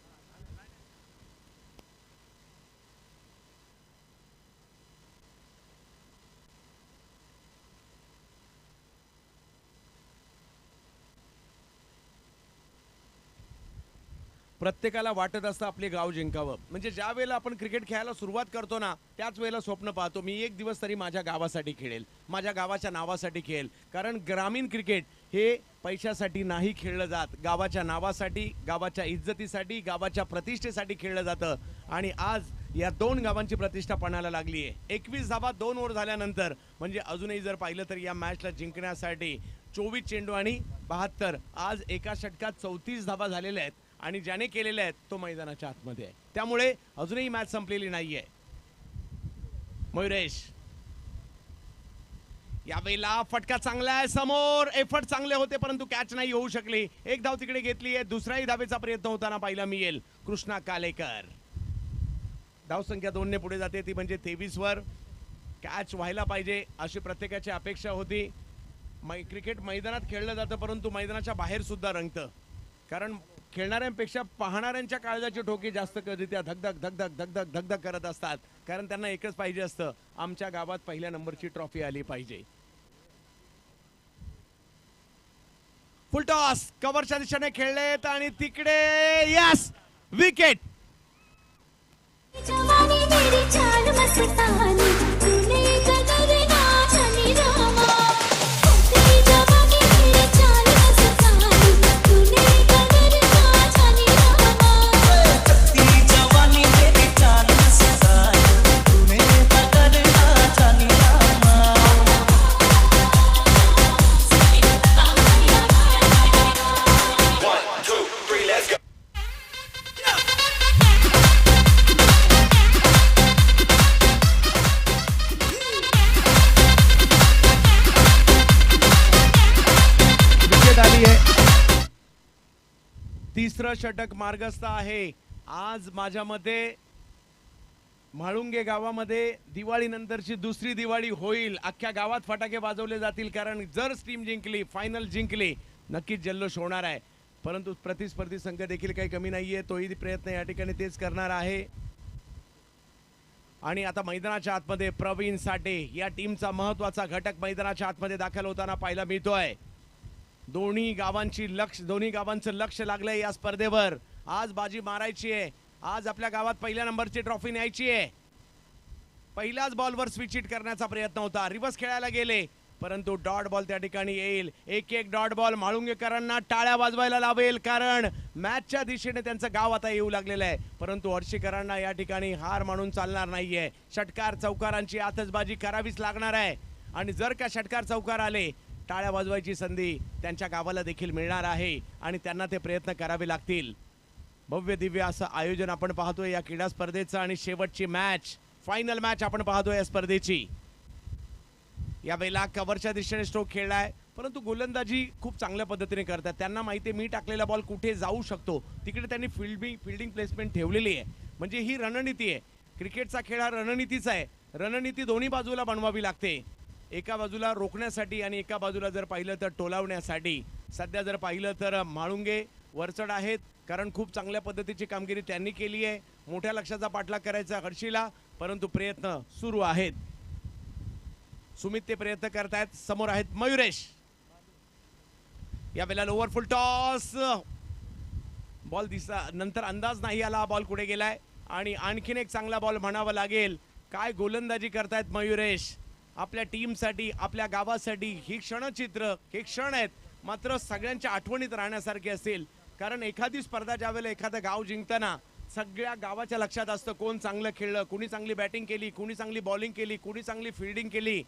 प्रत्येकाला वाटत असतं आपले गाव जिंकावं. म्हणजे ज्या वेळेला आपण क्रिकेट खेळायला सुरुवात करतो ना, त्याच वेळेला स्वप्न पाहतो मी एक दिवस तरी माझ्या गावासाठी खेळेल, माझ्या गावाच्या नावासाठी खेळेल. कारण ग्रामीण क्रिकेट हे पैशासाठी नाही खेळलं जात, गावाच्या नावासाठी, गावाच्या इज्जतीसाठी, गावाच्या प्रतिष्ठेसाठी खेळलं जातं. आणि आज या 2 गावांची प्रतिष्ठा पणाला लागली आहे. 21 धावा 2 ओव्हर झाल्यानंतर, म्हणजे अजूनही जर पाहिलं तर या मॅचला जिंकण्यासाठी 24 चेंडू आणि 72, आज एका षटकात 34 धावा झालेल्या आहेत आणि ज्याने केलेले आहेत तो मैदानाच्या आतमध्ये आहे. त्यामुळे अजूनही मॅच संपलेली नाहीये. मयुरेश यावेळेला फटका चांगला आहे समोर, एफर्ट चांगले होते परंतु कॅच नाही होऊ शकली. एक धाव तिकडे घेतली आहे, दुसराही धावेचा प्रयत्न होताना पाहायला मिळेल. कृष्णा कालेकर धाव संख्या 2 ने पुढे जाते, ती म्हणजे 23 वर. कॅच व्हायला पाहिजे अशी प्रत्येकाची अपेक्षा होती. क्रिकेट मैदानात खेळलं जातं परंतु मैदानाच्या बाहेर सुद्धा रंगतं. कारण खेळणाऱ्यांपेक्षा पाहणाऱ्यांच्या काळजाची ठोके जास्त कधी त्या धगधग धगधग धगधग धगधग करत असतात. कारण त्यांना एकच पाहिजे असतं, आमच्या गावात पहिल्या नंबरची ट्रॉफी आली पाहिजे. फुल टॉस कव्हरच्या दिशेने खेळलेत आणि तिकडे यस विकेट. जवानी मेरी चाल मस्तानी तूने कदर ना जानी रामा तेरी जवानी मेरी चाल मस्तानी तूने कदर ना जानी रामा तेरी जवानी मेरी चाल मस्तानी तूने कदर ना जानी रामा. 1, 2, 3, let's go. विकेट आली आहे. तिसरं षटक मार्गस्थ आहे. आज माझ्या मते म्हाळुंगे गावामध्ये दिवाळीनंतरची दुसरी दिवाळी होईल. अख्ख्या गावात फटाके वाजवले जातील. कारण जर टीम जिंकली, फायनल जिंकली, नक्कीच जल्लोष होणार आहे. परंतु प्रतिस्पर्धी संघ देखील काही कमी नाहीये, तोही प्रयत्न या ठिकाणी तेच करणार आहे. आणि आता मैदानाच्या आतमध्ये प्रवीण साठे या टीमचा महत्वाचा घटक मैदानाच्या आतमध्ये दाखल होताना पाहायला मिळतोय. दोन्ही गावांचं लक्ष लागलंय या स्पर्धेवर. आज बाजी मारायची आहे. आज आपल्या गावात पहिल्या नंबरची ट्रॉफी न्यायची आहे. पहिल्याच बॉलवर स्विच हिट करण्याचा प्रयत्न होता, रिव्हर्स खेळायला गेले परंतु डॉट बॉल त्या ठिकाणी येईल. एक डॉट बॉल म्हाळुंगेकरांना टाळ्या वाजवायला लावेल. कारण मॅचच्या दिशेने त्यांचं गाव आता येऊ लागलेलं आहे. परंतु हर्षीकरांना या ठिकाणी हार मानून चालणार नाहीये. षटकार चौकारांची आतषबाजी करावीच लागणार आहे. आणि जर का षटकार चौकार आले, टाळ्या वाजवायची संधी त्यांच्या गावाला देखील मिळणार आहे आणि त्यांना ते प्रयत्न करावे लागतील. भव्य दिव्य असं आयोजन आपण पाहतोय या क्रीडा स्पर्धेचं आणि शेवटची मॅच, फायनल मॅच आपण पाहतोय या स्पर्धेची. यावेळेला कव्हरच्या दिशेने स्ट्रोक खेळलाय परंतु गोलंदाजी खूप चांगल्या पद्धतीने करतात. त्यांना माहिती आहे मी टाकलेला बॉल कुठे जाऊ शकतो, तिकडे त्यांनी फिल्डिंग प्लेसमेंट ठेवलेली आहे. म्हणजे ही रणनीती आहे. क्रिकेटचा खेळ हा रणनीतीचा आहे. रणनीती दोन्ही बाजूला बनवावी लागते. एका बाजूला रोखण्यासाठी आणि एका बाजूला जर पाहिलं तर टोलावण्यासाठी. सध्या जर पाहिलं तर म्हाळुंगे वरचढ आहेत कारण खूप चांगल्या पद्धतीची कामगिरी त्यांनी केली आहे. मोठ्या लक्ष्याचा पाठलाग करायचा हर्षीला, परंतु प्रयत्न सुरू आहेत. सुमित ते प्रयत्न करतायत. समोर आहेत मयुरेश. यावेळेला लोअर फुल टॉस बॉल नंतर अंदाज नाही आला बॉल कुठे गेलाय आणि आणखीन एक चांगला बॉल म्हणावा लागेल. काय गोलंदाजी करतायत मयुरेश. आपल्या टीमसाठी, आपल्या गावासाठी ही क्षणचित्र, हे क्षण आहेत मात्र सगळ्यांच्या आठवणीत राहण्यासारखे असतील. कारण एखादी स्पर्धा ज्यावेळेला एखादं गाव जिंकताना सगळ्या गावाच्या लक्षात असतं कोण चांगलं खेळलं, कुणी चांगली बॅटिंग केली, कुणी चांगली बॉलिंग केली, कुणी चांगली फिल्डिंग केली,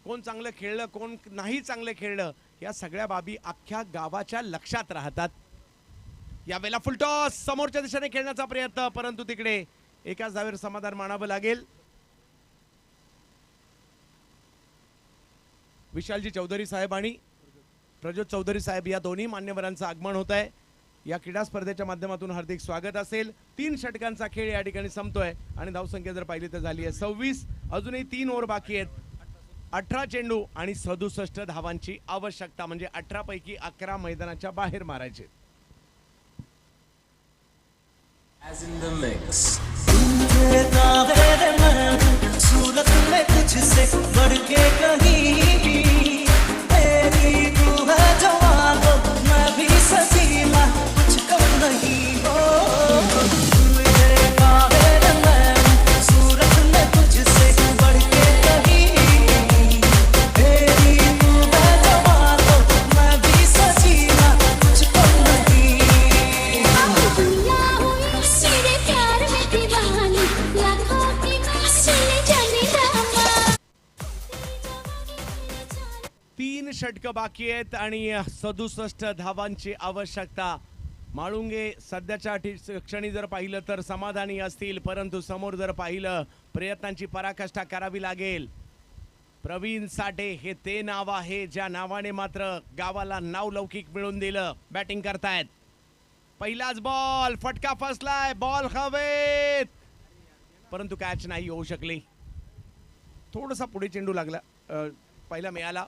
कोण चांगलं खेळलं, कोण नाही चांगलं खेळलं. या सगळ्या बाबी अख्ख्या गावाच्या लक्षात राहतात. यावेळेला फुल टॉस समोरच्या दिशेने खेळण्याचा प्रयत्न परंतु तिकडे एकाच धावेवर समाधान मानावं लागेल. विशालजी चौधरी साहेब आणि प्रज्योत चौधरी साहेब या दोन्ही मान्यवरांचं आगमन होत आहे. या क्रीडा स्पर्धेच्या माध्यमातून हार्दिक स्वागत असेल. 3 षटकांचा खेळ या ठिकाणी संपतोय आणि धावसंख्या जर पाहिली तर झाली आहे 26. अजूनही 3 ओव्हर बाकी आहेत. 18 चेंडू आणि 67 धावांची आवश्यकता. म्हणजे 18 पैकी 11 मैदानाच्या बाहेर मारायचे. As in the mix. Surat में तुझसे बढ़ के कहीं भी तेरी तू है जवान, मैं भी सजीला कुछ कम नहीं हो. षटकं बाकी आहेत आणि 67 धावांची आवश्यकता. माळुंगे सध्याच्या क्षणी जर पाहिलं तर समाधानी असतील, परंतु समोर जर पाहिलं प्रयत्नांची पराकाष्ठा करावी लागेल. प्रवीण साठे हे ते नाव आहे ज्या नावाने मात्र गावाला नावलौकिक मिळून दिलं. बॅटिंग करतायत. पहिलाच बॉल, फटका फसलाय, बॉल हवेत, परंतु कॅच नाही होऊ शकली. थोडासा पुढे चेंडू लागला, पहिला मिळाला.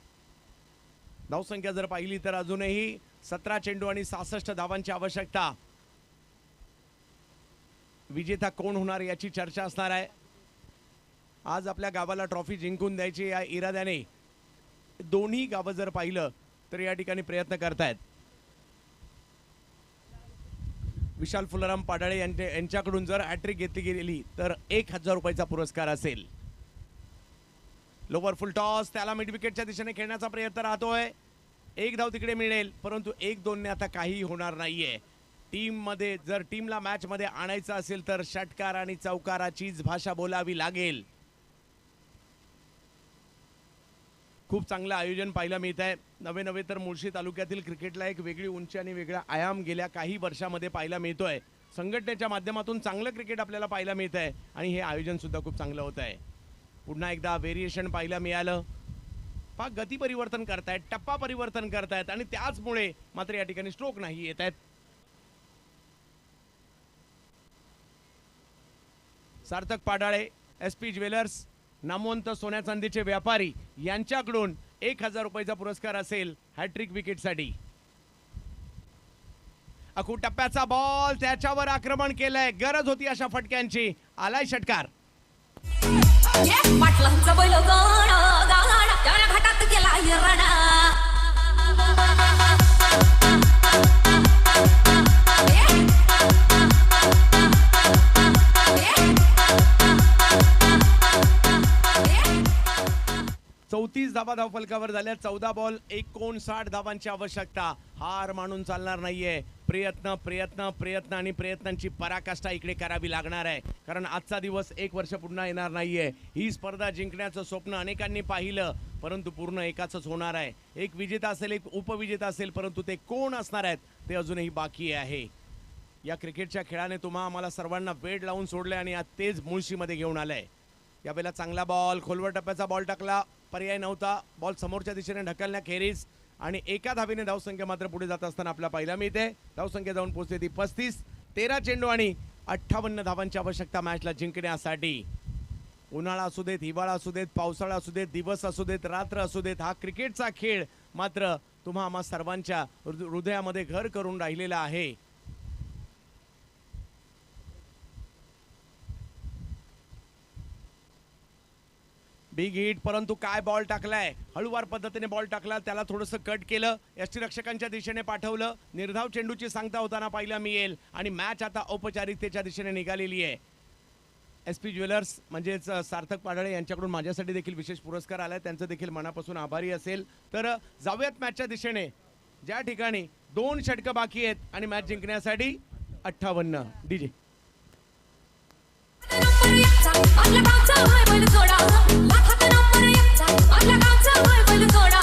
धावसंख्या जर पाहिली तर अजूनही 17 चेंडू आणि 66 धावांची आवश्यकता. विजेता कोण होणार याची चर्चा असणार आहे. आज आपल्या गावाला ट्रॉफी जिंकून द्यायची या इराद्याने दोन्ही गावं जर पाहिलं तर या ठिकाणी प्रयत्न करतायत. विशाल फुलाराम पाडाळे यांच्याकडून जर हॅट्रिक घेतली गेली तर 1000 रुपयाचा पुरस्कार असेल. लोवर फुल टॉस, त्याला मिड विकेटच्या दिशेने खेळण्याचा प्रयत्न राहतोय. एक धाव तिकडे मिळेल, परंतु 1-2 ने आता काही होणार नाहीये. टीममध्ये जर टीमला मॅच मध्ये आणायचं असेल तर षटकार आणि चौकाराचीच भाषा बोलावी लागेल. खूप चांगलं आयोजन पाहायला मिळत आहे. नवे तर मुळशी तालुक्यातील क्रिकेटला एक वेगळी उंची आणि वेगळा आयाम गेल्या काही वर्षामध्ये पाहायला मिळतोय. संघटनेच्या माध्यमातून चांगलं क्रिकेट आपल्याला पाहायला मिळत आहे आणि हे आयोजन सुद्धा खूप चांगलं होत आहे. पुन्हा एकदा व्हेरिएशन पाहायला मिळालं. पहा, गती परिवर्तन करतायत, टप्पा परिवर्तन करतायत आणि त्याचमुळे मात्र या ठिकाणी स्ट्रोक नाही येत आहेत. सार्थक पाडाळे, SP ज्वेलर्स, नामवंत सोन्या चांदीचे व्यापारी यांच्याकडून 1000 रुपयाचा पुरस्कार असेल हॅट्रिक विकेटसाठी. अखू टप्प्याचा बॉल, त्याच्यावर आक्रमण केलंय. गरज होती अशा फटक्यांची. आलाय षटकार. पाटलांचा बैल गाणा त्या घाटात गेला हिरणा. चौतीस धावा धावफलकावर झाल्या. 14 बॉल 59 धावांची आवश्यकता. हार मानून चालणार नाहीये. प्रयत्न प्रयत्न प्रयत्न आणि प्रयत्नांची पराकाष्ठा इकडे करावी लागणार आहे, कारण आजचा दिवस 1 वर्ष पुन्हा येणार नाहीये. ही स्पर्धा जिंकण्याचं स्वप्न अनेकांनी पाहिलं, परंतु पूर्ण एकाच होणार आहे. एक विजेता असेल, एक उपविजेता असेल, परंतु ते कोण असणार आहेत ते अजूनही बाकी आहे. या क्रिकेटच्या खेळाने आम्हाला सर्वांना वेड लावून सोडले आणि आज तेच मुळशीमध्ये घेऊन आलंय. यावेळेला चांगला बॉल, खोलवर टप्प्याचा बॉल टाकला, पर्याय नव्हता. बॉल समोरच्या दिशेने ढकलण्याखेरीज आणि एका धावेने धावसंख्या मात्र पुढे जात असताना आपल्याला पाहायला मिळते. धावसंख्या जाऊन पोहोचते ती 35. 13 चेंडू आणि 58 धावांची आवश्यकता मॅचला जिंकण्यासाठी. उन्हाळा असू देत, हिवाळा असू देत, पावसाळा असू देत, दिवस असू देत, रात्र असू देत, हा क्रिकेटचा खेळ मात्र आम्हा सर्वांच्या हृदयामध्ये घर करून राहिलेला आहे. बिग हिट, परंतु काय बॉल टाकलाय. हळूवार पद्धतीने बॉल टाकला, त्याला थोडंसं कट केलं, यष्टीरक्षकांच्या दिशेने पाठवलं. निर्धाव चेंडूची सांगता होताना पाहायला मिळेल आणि मॅच आता औपचारिकतेच्या दिशेने निघालेली आहे. SP ज्वेलर्स म्हणजेच सार्थक पाडाळे यांच्याकडून माझ्यासाठी देखील विशेष पुरस्कार आलाय, त्यांचं देखील मनापासून आभारी असेल. तर जाऊयात मॅचच्या दिशेने, ज्या ठिकाणी 2 षटकं बाकी आहेत आणि मॅच जिंकण्यासाठी 58. DJ आपल्या गावचा हाय बैल जोडा, लाखात नंबर एकचा आपल्या गावचा हाय बैल जोडा.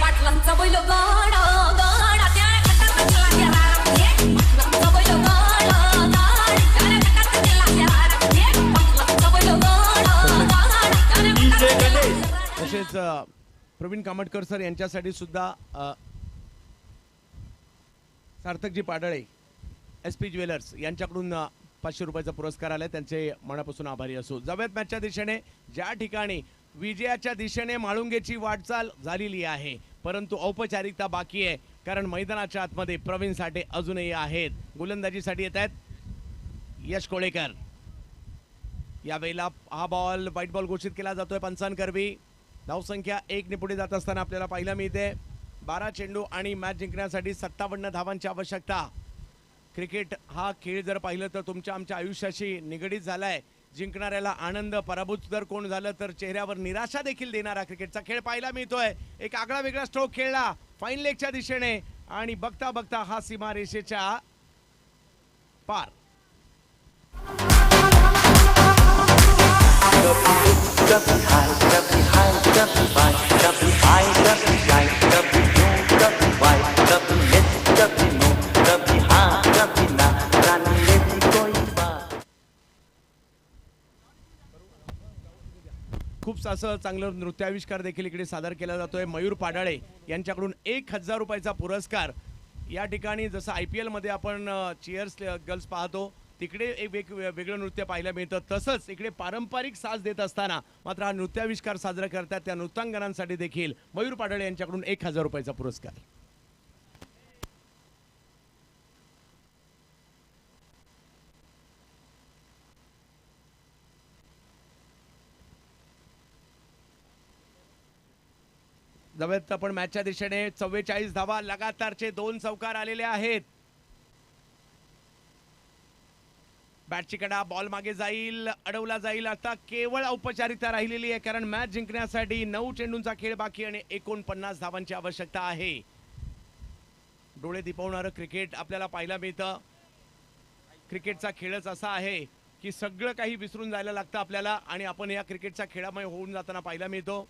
पाटलांचा बैल गाडा गाडा त्या घाटात गेला हिरणा. पाटलांचा बैल गाडा गाडा त्या घाटात गेला हिरणा. पाटलांचा बैल गाडा गाडा त्या घाटात गेला हिरणा. तसेच प्रवीण कामटकर सर यांच्यासाठी सुद्धा सार्थकजी पाडाळे, SP ज्वेलर्स यांच्याकडून 500 रुपयाचा पुरस्कार आलाय, त्यांचे मनापासून आभारी असो. जाऊयात मॅचच्या दिशेने, ज्या ठिकाणी विजयाच्या दिशेने माळुंगेची वाटचाल झालेली आहे, परंतु औपचारिकता बाकी आहे, कारण मैदानाच्या आतमध्ये प्रवीण साठे अजूनही आहेत. गोलंदाजीसाठी येत आहेत यश कोळेकर. यावेळेला हा बॉल व्हाईट बॉल घोषित केला जातोय पंचांकरवी. धावसंख्या 1 ने पुढे जात असताना आपल्याला पाहायला मिळते. 12 चेंडू आणि मॅच जिंकण्यासाठी 57 धावांची आवश्यकता. क्रिकेट हा खेळ जर पाहिलं तर तुमच्या आमच्या आयुष्याशी निगडीत झालाय. जिंकणाऱ्याला आनंद, पराभूत जर कोण झालं तर चेहऱ्यावर निराशा देखील देणारा क्रिकेटचा खेळ पाहायला मिळतोय. एक आगळा वेगळा स्ट्रोक खेळला फाईन लेगच्या दिशेने आणि बघता बघता हा सीमारेषेच्या पार. Duffy high, Duffy high, Duffy high, Duffy खूप असं चांगलं नृत्याविष्कार देखील इकडे सादर केला जातोय. मयूर पाडाळे यांच्याकडून 1000 रुपयाचा पुरस्कार. या ठिकाणी जसं IPL मध्ये आपण चिअर्स गर्ल्स पाहतो तिकडे एक वेगळं नृत्य पाहायला मिळतं, तसंच इकडे पारंपरिक साज देत असताना मात्र हा नृत्याविष्कार साजरा करतात त्या नृत्यांगनांसाठी देखील मयूर पाडाळे यांच्याकडून 1000 रुपयाचा पुरस्कार. जवळ आपण मॅचच्या दिशेने 44 धावा लगातारचे 2 चौकार आलेले आहेत. बॅटची कडा, बॉल मागे जाईल, अडवला जाईल. आता केवळ औपचारिकता राहिलेली आहे कारण मॅच जिंकण्यासाठी 9 चेंडूंचा खेळ बाकी आणि 49 धावांची आवश्यकता आहे. डोळे दिपवणारं क्रिकेट आपल्याला पाहायला मिळतं. क्रिकेटचा खेळच असा आहे की सगळं काही विसरून जायला लागतं आपल्याला आणि आपण या क्रिकेटच्या खेळामध्ये होऊन जाताना पाहायला मिळतो.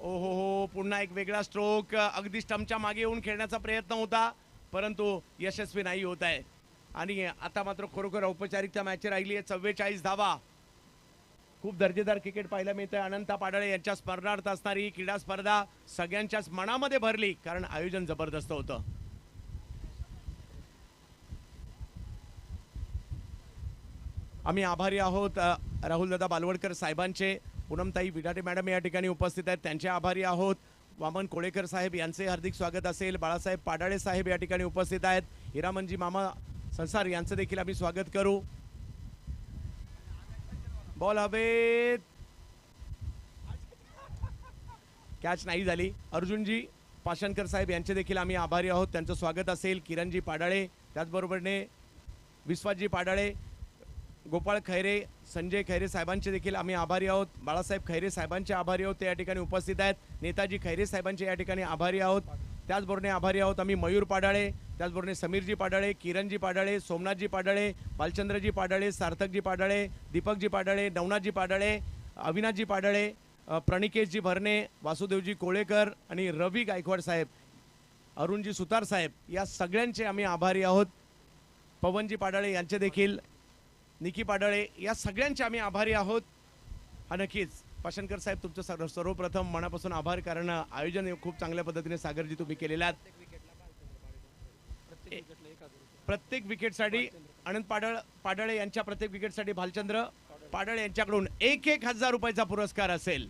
ओहो हो, पुन्हा एक वेगळा स्ट्रोक. अगदी स्टंपच्या मागे येऊन खेळण्याचा प्रयत्न होता परंतु यशस्वी नाही होत आहे. आणि आता मात्र खरोखर औपचारिकता मॅच राहिली आहे. 44 धावा. खूप दर्जेदार क्रिकेट पाहायला मिळतंय. अनंता पाडाळे यांच्या स्पर्धार्थ असणारी क्रीडा स्पर्धा सगळ्यांच्याच मनामध्ये भरली कारण आयोजन जबरदस्त होतं. आम्ही आभारी आहोत राहुलदादा बालवडकर साहेबांचे. पूनमताई विडाटे मॅडम या ठिकाणी उपस्थित आहेत, त्यांचे आभारी आहोत. वामन कोळेकर साहेब यांचे हार्दिक स्वागत असेल. बाळासाहेब पाडाळे साहेब या ठिकाणी उपस्थित आहेत. हिरामनजी मामा संसार यांचं देखील आम्ही स्वागत करू. बॉल हवेत, कॅच नाही झाली. अर्जुनजी पाषाणकर साहेब यांचे देखील आम्ही आभारी आहोत, त्यांचं स्वागत असेल. किरणजी पाडाळे, त्याचबरोबरने विश्वासजी पाडाळे, गोपाळ खैरे, संजय खैरे साहेबांचे देखील आम्ही आभारी आहोत. बाळासाहेब खैरे साहेबांचे आभारी आहोत, ते या ठिकाणी उपस्थित आहेत. नेताजी खैरे साहेबांचे या ठिकाणी आभारी आहोत. त्याचबरोबर आभारी आहोत आम्ही मयूर पाडाळे, त्याचबरोबर समीरजी पाडाळे, किरणजी पाडाळे, सोमनाथजी पाडाळे, बालचंद्रजी पाडाळे, सार्थकजी पाडाळे, दीपकजी पाडाळे, नवनाथजी पाडाळे, अविनाशजी पाडाळे, प्रणिकेशजी भरणे, वासुदेवजी कोळेकर आणि रवी गायकवाड साहेब, अरुणजी सुतार साहेब, या सगळ्यांचे आम्ही आभारी आहोत. पवनजी पाडाळे यांचे देखील, निकी पाडाळे, या सगळ्यांचे आम्ही आभारी आहोत. हा नक्कीच पाषाणकर साहेब तुमचं सर्वप्रथम मनापासून आभार कारण आयोजन खूप चांगल्या पद्धतीने सागरजी तुम्ही केलेलं आहे. प्रत्येक विकेटसाठी अनंत पाडाळे यांच्या प्रत्येक विकेटसाठी भालचंद्र पाडाळे यांच्याकडून 1000 रुपयाचा पुरस्कार असेल.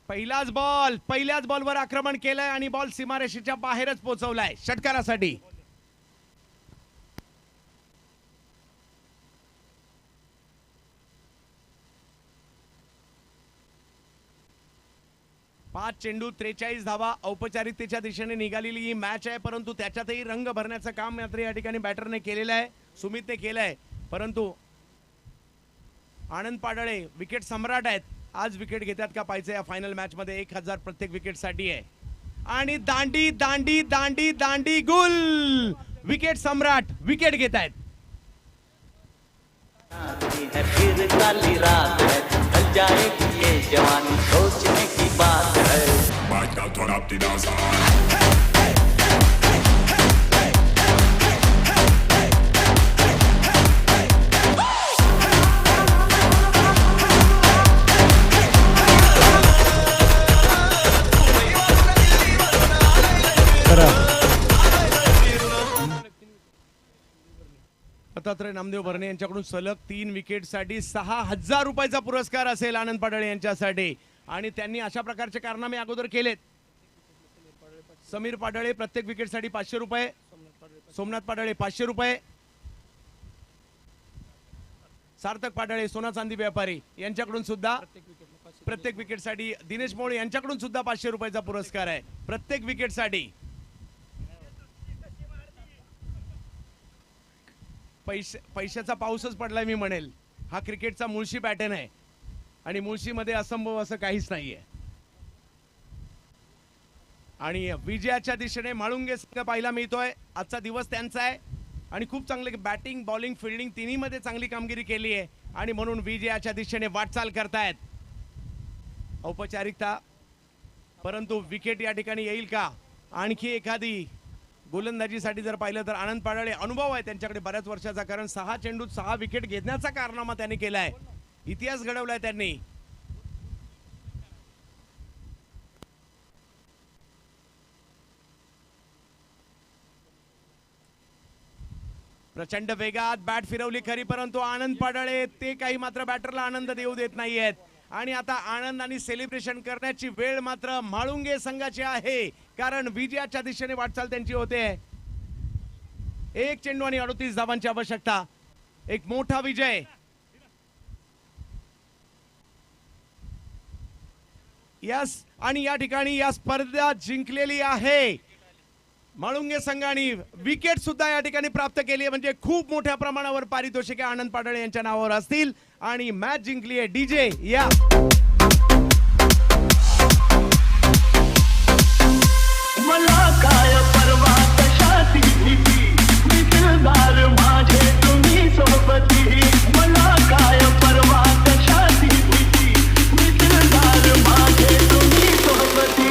पहिल्याच बॉलवर आक्रमण केलंय आणि बॉल सीमारेषेच्या बाहेरच पोहोचवलाय षटकारासाठी. पाच चेंडू 43 धावा. औपचारिकतेच्या दिशेने निघालेली ही मॅच आहे परंतु त्याच्यातही रंग भरण्याचं काम मात्र या ठिकाणी बॅटरने केलेलं आहे, सुमितने केलंय. परंतु आनंद पाडाळे विकेट सम्राट आहेत. आज विकेट घेतात का पाहिजे या फायनल मॅच मध्ये. 1000 प्रत्येक विकेट साठी आहे आणि दांडी दांडी दांडी दांडी गुल. विकेट सम्राट विकेट घेत आहेत. है फिर काली रात है, ढल जाएगी ये जवानी, सोचने की बात है. Might not turn up the dance hall. Dattatray Namdev भरणे यांच्याकडून सलग 3 विकेटसाठी 6000 रुपयाचा पुरस्कार असेल आनंद पाडाळे यांच्यासाठी. आणि त्यांनी अशा प्रकारचे कारनामे अगोदर केलेत. समीर पाडाळे प्रत्येक विकेटसाठी 500 रुपये, सोमनाथ पाडाळे 500 रुपये, सार्थक पाडाळे सोना चांदी व्यापारी यांच्याकडून सुद्धा प्रत्येक विकेटसाठी, दिनेश मोळे यांच्याकडून सुद्धा 500 रुपयाचा पुरस्कार आहे प्रत्येक विकेटसाठी. पैशाचा पाऊसच पडलाय मी म्हणेल. हा क्रिकेटचा मुळशी पॅटर्न आहे आणि मुळशीमध्ये असंभव असं काहीच नाहीये. आणि विजयाच्या दिशेने म्हाळुंगे संघ पाहायला मिळतोय. आजचा दिवस त्यांचा आहे आणि खूप चांगले बॅटिंग, बॉलिंग, फिल्डिंग तिन्ही मध्ये चांगली कामगिरी केली आहे आणि म्हणून विजयाच्या दिशेने वाटचाल करतायत. औपचारिकता परंतु विकेट या ठिकाणी येईल का, आणखी एखादी गोलंदाजीसाठी जर पाहिलं तर आनंद पाडाळे अनुभव आहे त्यांच्याकडे बऱ्याच वर्षाचा, कारण 6 चेंडूत 6 विकेट घेण्याचा कारनामा त्यांनी केलाय, इतिहास घडवलाय त्यांनी. प्रचंड वेगात बॅट फिरवली खरी, परंतु आनंद पाडाळे ते काही मात्र बॅटरला आनंद देऊ देत नाहीयेत. आणि आता आनंदाने सेलिब्रेशन करण्याची वेळ मात्र म्हाळुंगे संघाची आहे, कारण विजयाच्या दिशेने वाटचाल त्यांची होते. 1 चेंडू आणि 38 धावांची आवश्यकता, एक मोठा विजय. यस, आणि या ठिकाणी या स्पर्धा जिंकलेली आहे म्हाळुंगे संघाने. विकेट सुद्धा या ठिकाणी प्राप्त केली आहे, म्हणजे खूप मोठ्या प्रमाणावर पारितोषिके आनंद पाडाळे यांच्या नावावर असतील आणि मॅच जिंकली आहे. डीजे या. मला काय परवा कशाची भीती, मी दिलदार माझे तुम्ही सोबती. मला काय परवा कशाची भीती, मी दिलदार माझे तुम्ही सोबती.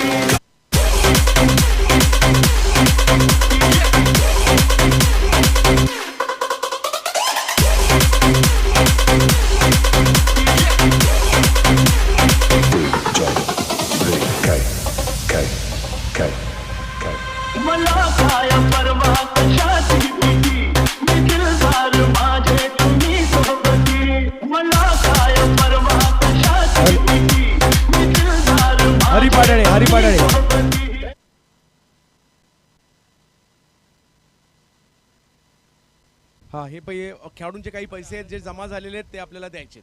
मला काय परवा कशाची भीती, मी दिलदार माझे तुम्ही सोबती. मला काय परवा कशाची भीती, मी दिलदार हरी पाडाळे, हरी पाडाळे. सोबती. हा, हे खेळाडूंचे काही पैसे जे जमा झालेले आहेत ते आपल्याला द्यायचे.